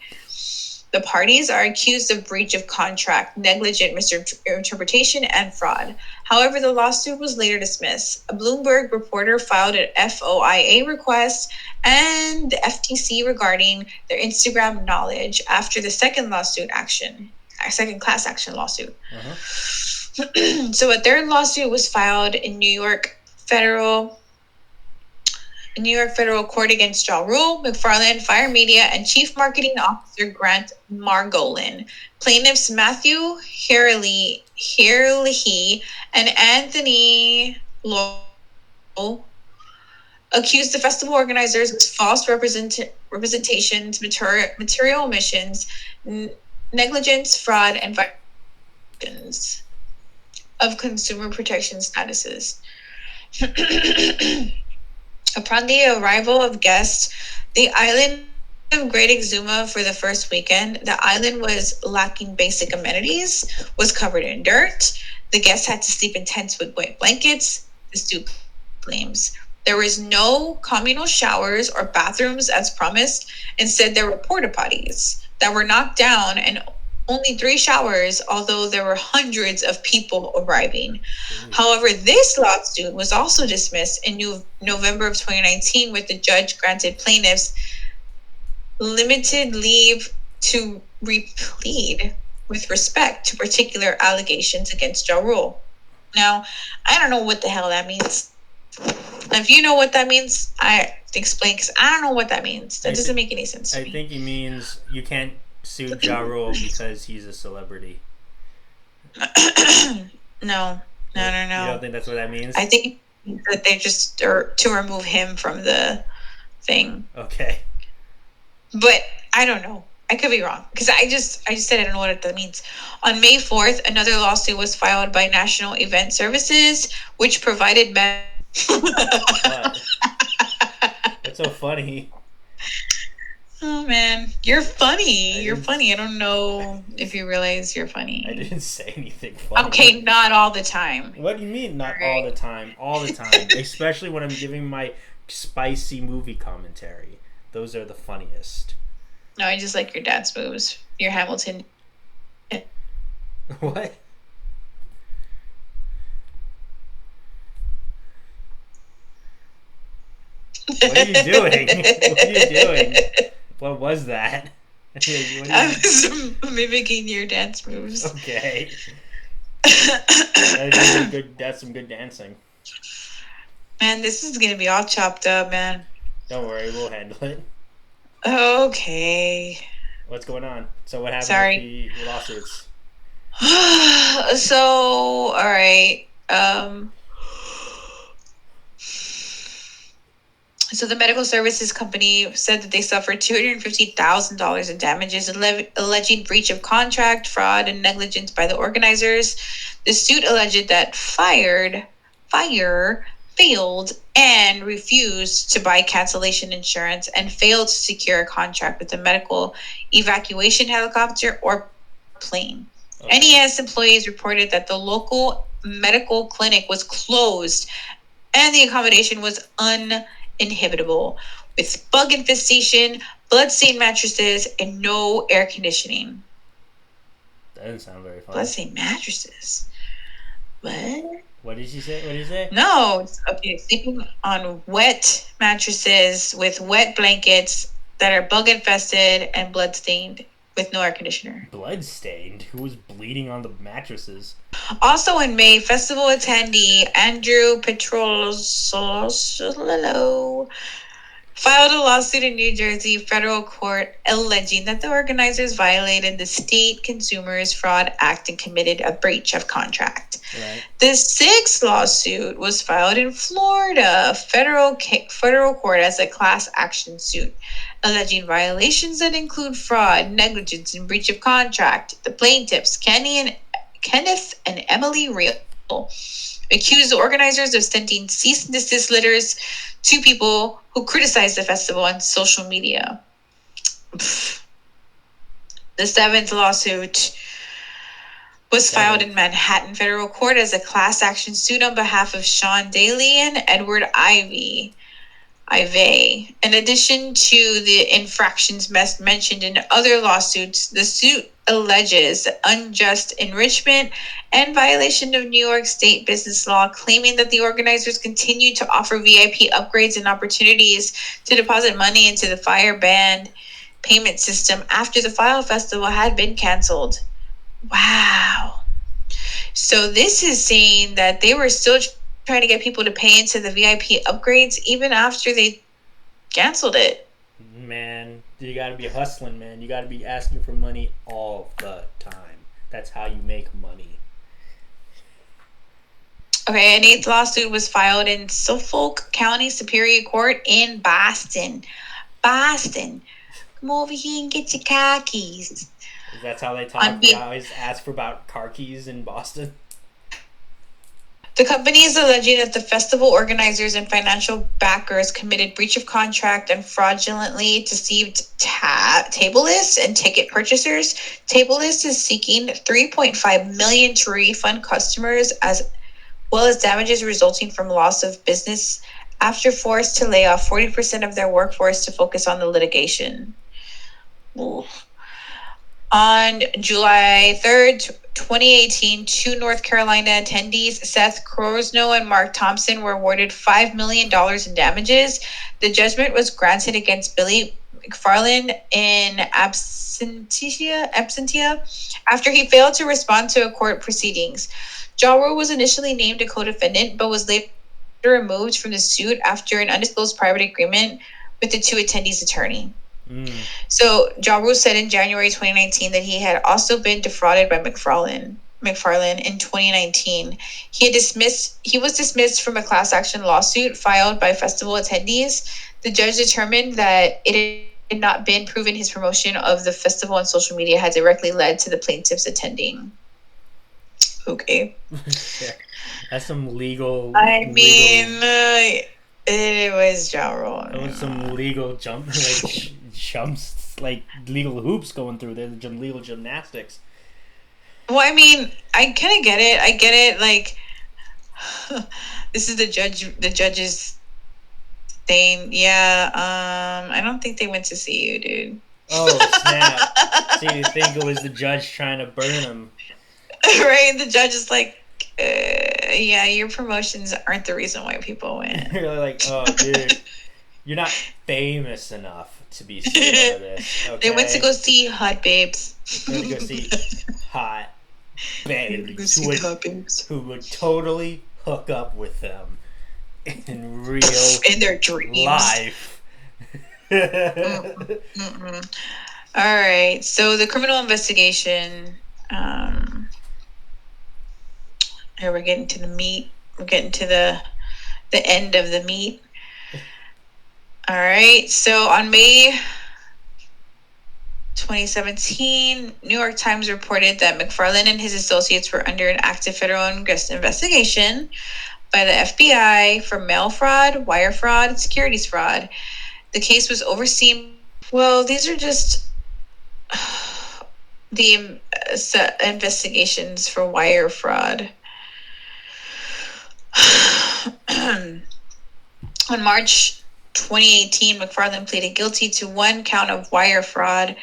The parties are accused of breach of contract, negligent misinterpretation, and fraud. However, the lawsuit was later dismissed. A Bloomberg reporter filed an FOIA request and the FTC regarding their Instagram knowledge after the second class action lawsuit. Uh-huh. So a third lawsuit was filed in New York Federal Court against Ja Rule, McFarlane, Fyre Media, and Chief Marketing Officer Grant Margolin. Plaintiffs Matthew Herlihy and Anthony Lowell accused the festival organizers of false representations, material omissions, negligence, fraud, and violations of consumer protection statuses. Upon the arrival of guests, the island of Great Exuma for the first weekend, the island was lacking basic amenities, was covered in dirt. The guests had to sleep in tents with wet blankets, the stoop claims. There was no communal showers or bathrooms as promised. Instead, there were porta potties. that were knocked down and only 3 showers, although there were hundreds of people arriving. However, this lawsuit was also dismissed in November of 2019, with the judge granted plaintiffs limited leave to replead with respect to particular allegations against Ja Rule. Now, I don't know what the hell that means. If you know what that means, I explain, because I don't know what that means. That doesn't make any sense to me. I think he means you can't sue Ja Rule because he's a celebrity. No. You don't think that's what that means? I think that they just are to remove him from the thing. Okay. But I don't know. I could be wrong, because I just said I don't know what that means. On May 4th, another lawsuit was filed by National Event Services, which provided What? That's so funny. Oh man, you're funny. You're funny. I don't know if you realize you're funny. I didn't say anything funny. Okay, not all the time. What do you mean not all the time? All the time. Especially when I'm giving my spicy movie commentary. Those are the funniest. No, I just like your dance moves. Your Hamilton. What? What are you doing? What are you doing? What was that? I was mimicking your dance moves. Okay. That's some good dancing. Man, this is gonna be all chopped up, man. Don't worry, we'll handle it. Okay. What's going on? So what happened with the lawsuits? So, all right. So the medical services company said that they suffered $250,000 in damages, alleging breach of contract, fraud, and negligence by the organizers. The suit alleged that Fyre failed and refused to buy cancellation insurance and failed to secure a contract with a medical evacuation helicopter or plane. Okay. NES employees reported that the local medical clinic was closed and the accommodation was uninhabitable, with bug infestation, blood-stained mattresses, and no air conditioning. That doesn't sound very fun. Blood-stained mattresses? What? What did she say? No, okay, sleeping on wet mattresses with wet blankets that are bug infested and blood stained with no air conditioner. Blood stained? Who was bleeding on the mattresses? Also in May, festival attendee Andrew Petrollo filed a lawsuit in New Jersey federal court alleging that the organizers violated the State Consumers Fraud Act and committed a breach of contract. Right. The sixth lawsuit was filed in Florida federal court as a class action suit, alleging violations that include fraud, negligence, and breach of contract. The plaintiffs, Kenneth and Emily Real, accused the organizers of sending cease and desist letters to people who criticized the festival on social media. The seventh lawsuit was filed in Manhattan federal court as a class action suit on behalf of Sean Daly and Edward Ivey. In addition to the infractions mentioned in other lawsuits, the suit alleges unjust enrichment and violation of New York State business law, claiming that the organizers continued to offer VIP upgrades and opportunities to deposit money into the Fyre Band payment system after the Fyre Festival had been canceled. Wow. So this is saying that they were still trying to get people to pay into the VIP upgrades even after they canceled it. Man, you gotta be hustling, man. You gotta be asking for money all the time. That's how you make money. Okay, an eighth lawsuit was filed in Suffolk County Superior Court in Boston. Come over here and get your car keys. That's how they talk? They always ask for about car keys in Boston? The company is alleging that the festival organizers and financial backers committed breach of contract and fraudulently deceived table lists and ticket purchasers. Table List is seeking $3.5 million to refund customers, as well as damages resulting from loss of business after forced to lay off 40% of their workforce to focus on the litigation. Ooh. On July 3rd, 2018, two North Carolina attendees, Seth Crosno and Mark Thompson, were awarded $5 million in damages. The judgment was granted against Billy McFarland in absentia after he failed to respond to a court proceedings. Ja Rule was initially named a co-defendant, but was later removed from the suit after an undisclosed private agreement with the two attendees' attorney. So Ja Rule said in January 2019 that he had also been defrauded by McFarlane in 2019. He was dismissed from a class action lawsuit filed by festival attendees. The judge determined that it had not been proven his promotion of the festival on social media had directly led to the plaintiffs attending. Okay. That's some legal. It was Ja Rule. That was some legal jumps, like legal hoops going through there, legal gymnastics. Well, I mean, I kind of get it. I get it. Like, this is the judge's saying, yeah, I don't think they went to see you, dude. Oh, snap. So you think it was the judge trying to burn him. Right? The judge is like, yeah, your promotions aren't the reason why people went. You're like, oh, dude, you're not famous enough to be sued over this. Okay? They went to go see hot babes. They went to go see hot babes who would totally hook up with them in their dreams, life. All right, so the criminal investigation. Here we're getting to the meat. We're getting to the end of the meat. All right, so on May 2017, New York Times reported that McFarland and his associates were under an active federal investigation by the FBI for mail fraud, wire fraud, and securities fraud. The case was overseen. Well, these are just the investigations for wire fraud. On March 2018, McFarland pleaded guilty to one count of wire fraud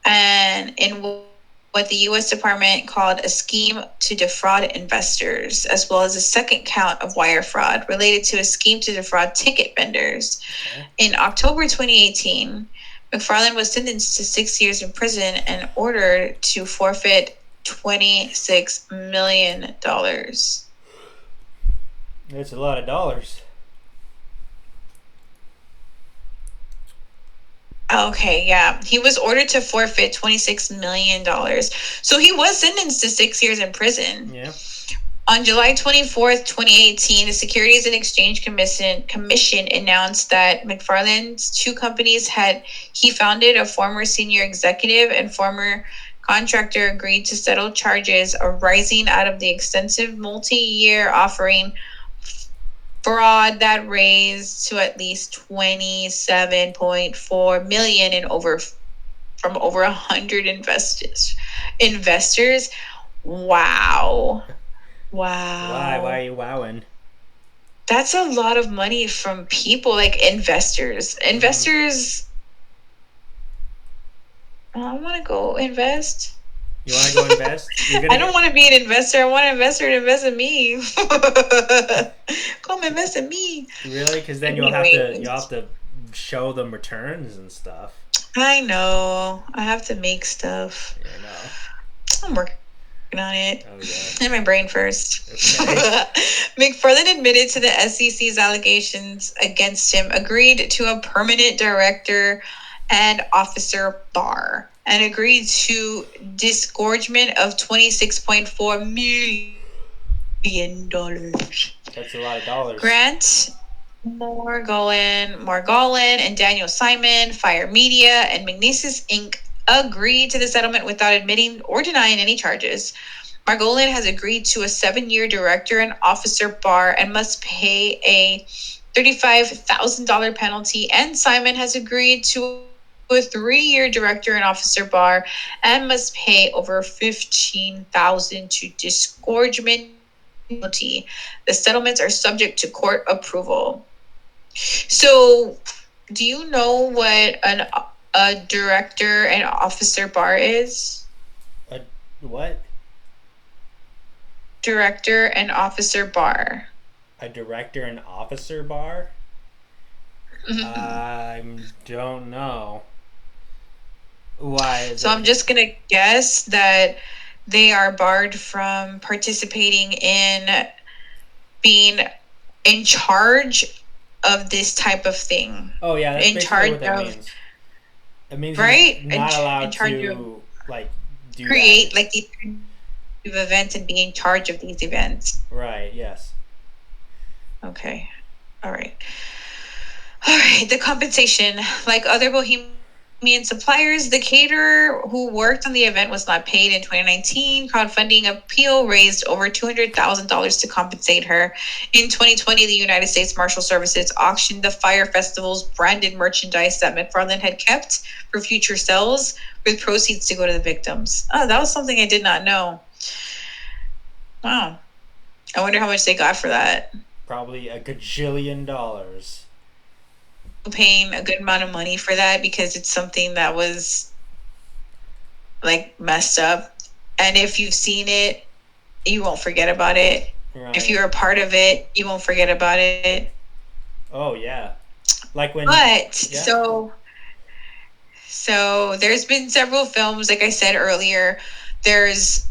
and in what the U.S. Department called a scheme to defraud investors, as well as a second count of wire fraud related to a scheme to defraud ticket vendors. Okay. In October 2018, McFarland was sentenced to 6 years in prison and ordered to forfeit $26 million. That's a lot of dollars. Okay, yeah. He was ordered to forfeit $26 million. So he was sentenced to 6 years in prison. Yeah. On July 24th, 2018, the Securities and Exchange Commission announced that McFarland's two companies he founded, a former senior executive and former contractor, agreed to settle charges arising out of the extensive multi-year offering fraud that raised to at least $27.4 million from over 100 investors. Wow. Why are you wowing? That's a lot of money from people, like investors. Investors. I want to go invest. You want to go invest? I don't want to be an investor. I want an investor to invest in me. Come invest in me. Really? Because then you'll have to show them returns and stuff. I know. I have to make stuff. Yeah, I know. I'm working on it. Oh, yeah. In my brain first. Okay. McFarland admitted to the SEC's allegations against him, agreed to a permanent director and officer bar, and agreed to disgorgement of $26.4 million. That's a lot of dollars. Grant Margolin and Daniel Simon, Fyre Media, and Magnesis Inc. agreed to the settlement without admitting or denying any charges. Margolin has agreed to a 7-year director and officer bar and must pay a $35,000 penalty, and Simon has agreed to a 3-year director and officer bar and must pay over $15,000 to disgorgement penalty. The settlements are subject to court approval. So, do you know what a director and officer bar is? A what? Director and officer bar. A director and officer bar? I don't know. Why is So it? I'm just going to guess that they are barred from participating in being in charge of this type of thing. Oh yeah, that's In basically charge what that of, means. It means he's right? not In allowed charge of to like do that. create like these kind of events and be in charge of these events. Right, yes. Okay. All right. All right. The compensation, like other Bohemian suppliers, the caterer who worked on the event was not paid in 2019. Crowdfunding appeal raised over $200,000 to compensate her. In 2020, the United States Marshal Services auctioned the Fyre Festival's branded merchandise that McFarland had kept for future sales, with proceeds to go to the victims. Oh, that was something I did not know. Wow. I wonder how much they got for that. Probably a gajillion dollars. Paying a good amount of money for that because it's something that was like messed up. And if you've seen it, you won't forget about it. Right. If you're a part of it, you won't forget about it. Oh yeah. Like when But yeah. so there's been several films, like I said earlier. There's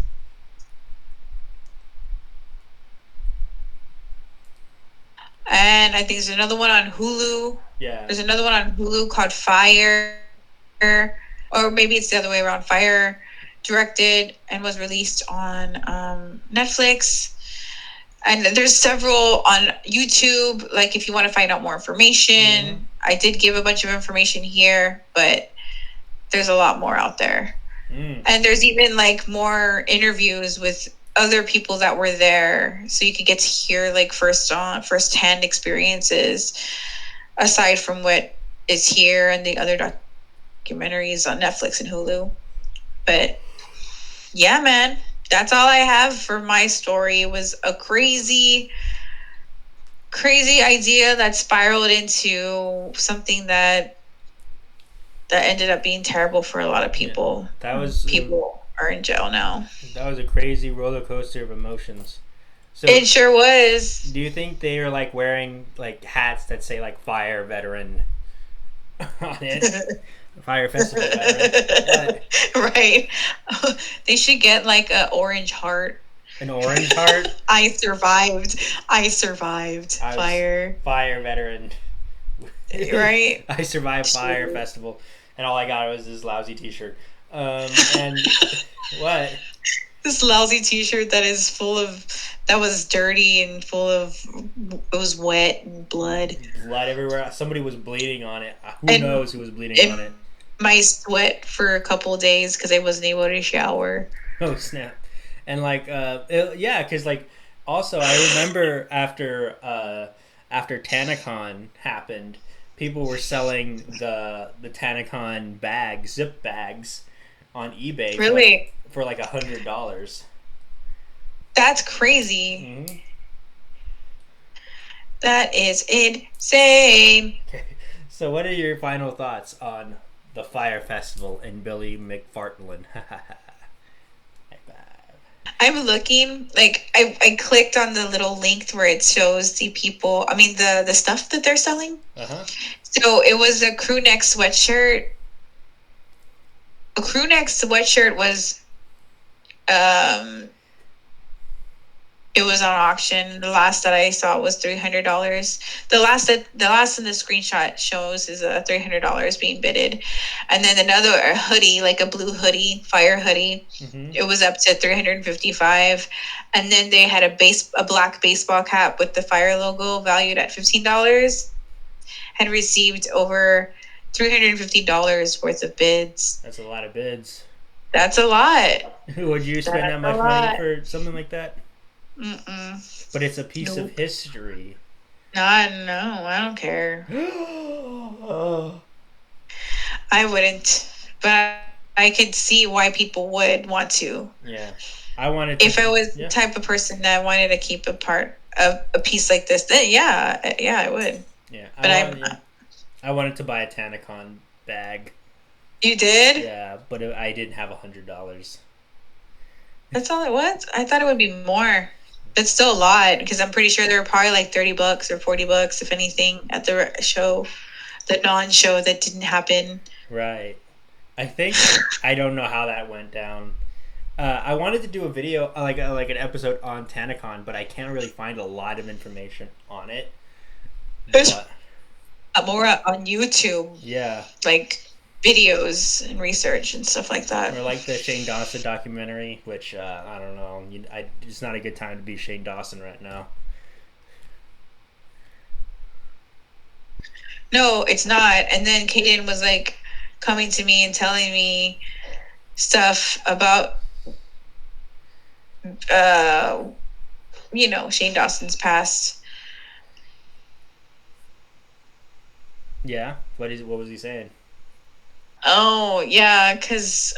and I think there's another one on Hulu. Yeah. There's another one on Hulu called Fyre, or maybe it's the other way around. Fyre directed and was released on Netflix. And there's several on YouTube. Like if you want to find out more information, I did give a bunch of information here, but there's a lot more out there. And there's even like more interviews with other people that were there, so you could get to hear like first-hand experiences aside from what is here and the other documentaries on Netflix and Hulu. But yeah, man, that's all I have for my story. It was a crazy idea that spiraled into something that ended up being terrible for a lot of people. Yeah, that was people are in jail now. That was a crazy roller coaster of emotions. So it sure was. Do you think they are like wearing like hats that say like Fyre Veteran on it? Fyre Festival Veteran. Right. They should get like an orange heart. An orange heart? I survived. Fyre Veteran. Right? I survived Fyre Festival, and all I got was this lousy T-shirt. And what? This lousy T-shirt that was dirty and it was wet and blood. Blood everywhere. Somebody was bleeding on it. Who knows who was bleeding on it? My sweat for a couple of days because I wasn't able to shower. Oh snap! And like, yeah, because like, also I remember after TanaCon happened, people were selling the TanaCon bags, zip bags, on eBay. Really? For like $100. That's crazy. Mm-hmm. That is insane. Okay. So what are your final thoughts on the Fyre Festival and Billy McFarland? I'm looking, like, I clicked on the little link where it shows the people, the stuff that they're selling. Uh-huh. So it was a crew neck sweatshirt. A crew neck sweatshirt was, it was on auction. The last that I saw was $300. The last in the screenshot shows is $300 being bidded, and then another hoodie, like a blue hoodie, Fyre hoodie. Mm-hmm. It was up to $355, and then they had a black baseball cap with the Fyre logo, valued at $15. Had received over $350 worth of bids. That's a lot of bids. That's a lot. Would you spend that much money for something like that? Mm-mm. But it's a piece of history. No, I don't care. I wouldn't, but I could see why people would want to. Yeah, I wanted to. If I was the type of person that wanted to keep a piece like this, then yeah, I would. Yeah, but I'm not. I wanted to buy a TanaCon bag. You did? Yeah, but I didn't have $100. That's all it was? I thought it would be more. That's still a lot because I'm pretty sure there were probably like $30 or $40, if anything, at the show, the non-show that didn't happen. Right. I think I don't know how that went down. I wanted to do a video like an episode on TanaCon, but I can't really find a lot of information on it. There's But more on YouTube, yeah, like videos and research and stuff like that. or like the Shane Dawson documentary, which I don't know. It's not a good time to be Shane Dawson right now. No, it's not. And then Kaden was like coming to me and telling me stuff about uh Shane Dawson's past. Yeah, what was he saying? Oh, yeah, because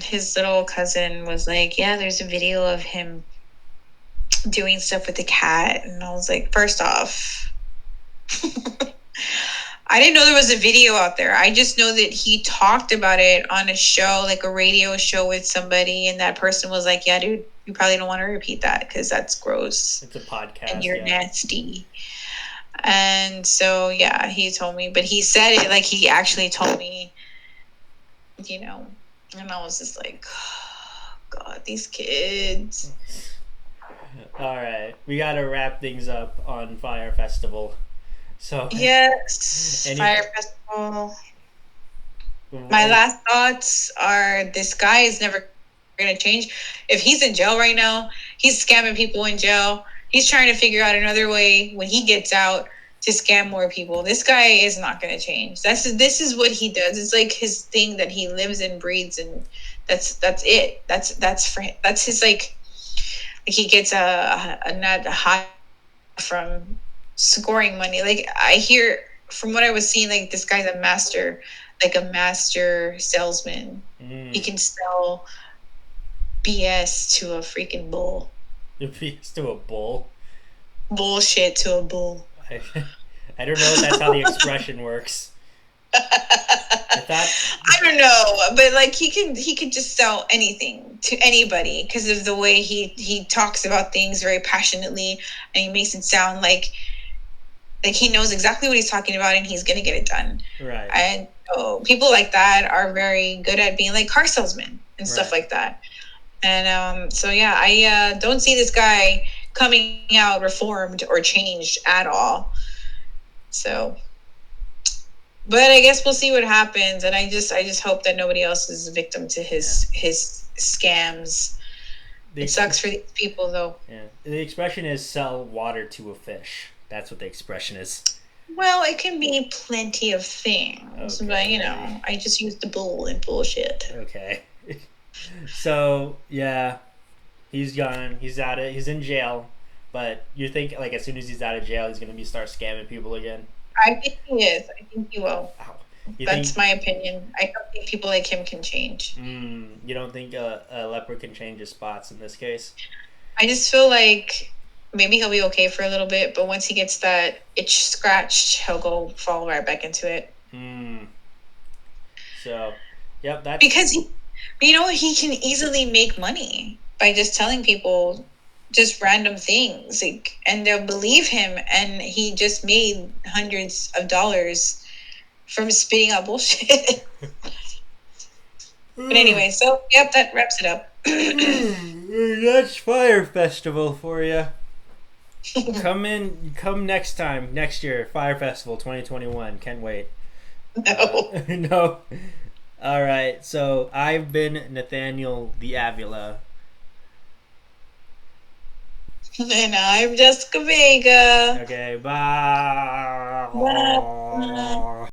his little cousin was like, yeah, there's a video of him doing stuff with the cat. And I was like, first off, I didn't know there was a video out there. I just know that he talked about it on a show, like a radio show with somebody. And that person was like, yeah, dude, you probably don't want to repeat that because that's gross. It's a podcast, And you're yeah. nasty. And so, yeah, he told me. But he said it like he actually told me, and I was just like, oh, God, these kids. All right, we got to wrap things up on Fyre Festival. So Yes, Fyre Festival. My last thoughts are this guy is never going to change. If he's in jail right now, he's scamming people in jail. He's trying to figure out another way when he gets out to scam more people. This guy is not going to change. This is what he does. It's like his thing that he lives and breathes, and that's it. That's for him. That's his like he gets a high from scoring money. Like I hear from what I was seeing, like this guy's a master salesman. He can sell BS to a freaking bull. BS to a bull? Bullshit to a bull. I don't know if that's how the expression works. I don't know, but like he could just sell anything to anybody because of the way he talks about things very passionately, and he makes it sound like he knows exactly what he's talking about and he's gonna get it done. Right. And people like that are very good at being like car salesmen and stuff like that. And so yeah, I don't see this guy coming out reformed or changed at all. So, but I guess we'll see what happens, and I just hope that nobody else is a victim to his scams. It sucks for these people, though. Yeah, the expression is "sell water to a fish." That's what the expression is. Well, it can be plenty of things, but I just used the bull and bullshit. Okay. So yeah, he's gone. He's out of. He's in jail. But you think like as soon as he's out of jail, he's gonna start scamming people again? I think he is. I think he will. Wow. That's my opinion. I don't think people like him can change. You don't think a leopard can change his spots in this case? I just feel like maybe he'll be okay for a little bit, but once he gets that itch scratched, he'll go fall right back into it. So, yep, that's because he can easily make money by just telling people just random things, and they'll believe him, and he just made hundreds of dollars from spitting out bullshit. But anyway, so yep, that wraps it up. That's Fyre Festival for you. Come next year, Fyre Festival 2021. Can't wait. No. No. All right, so I've been Nathaniel the Avila. And I'm Jessica Vega. Okay, bye. Bye.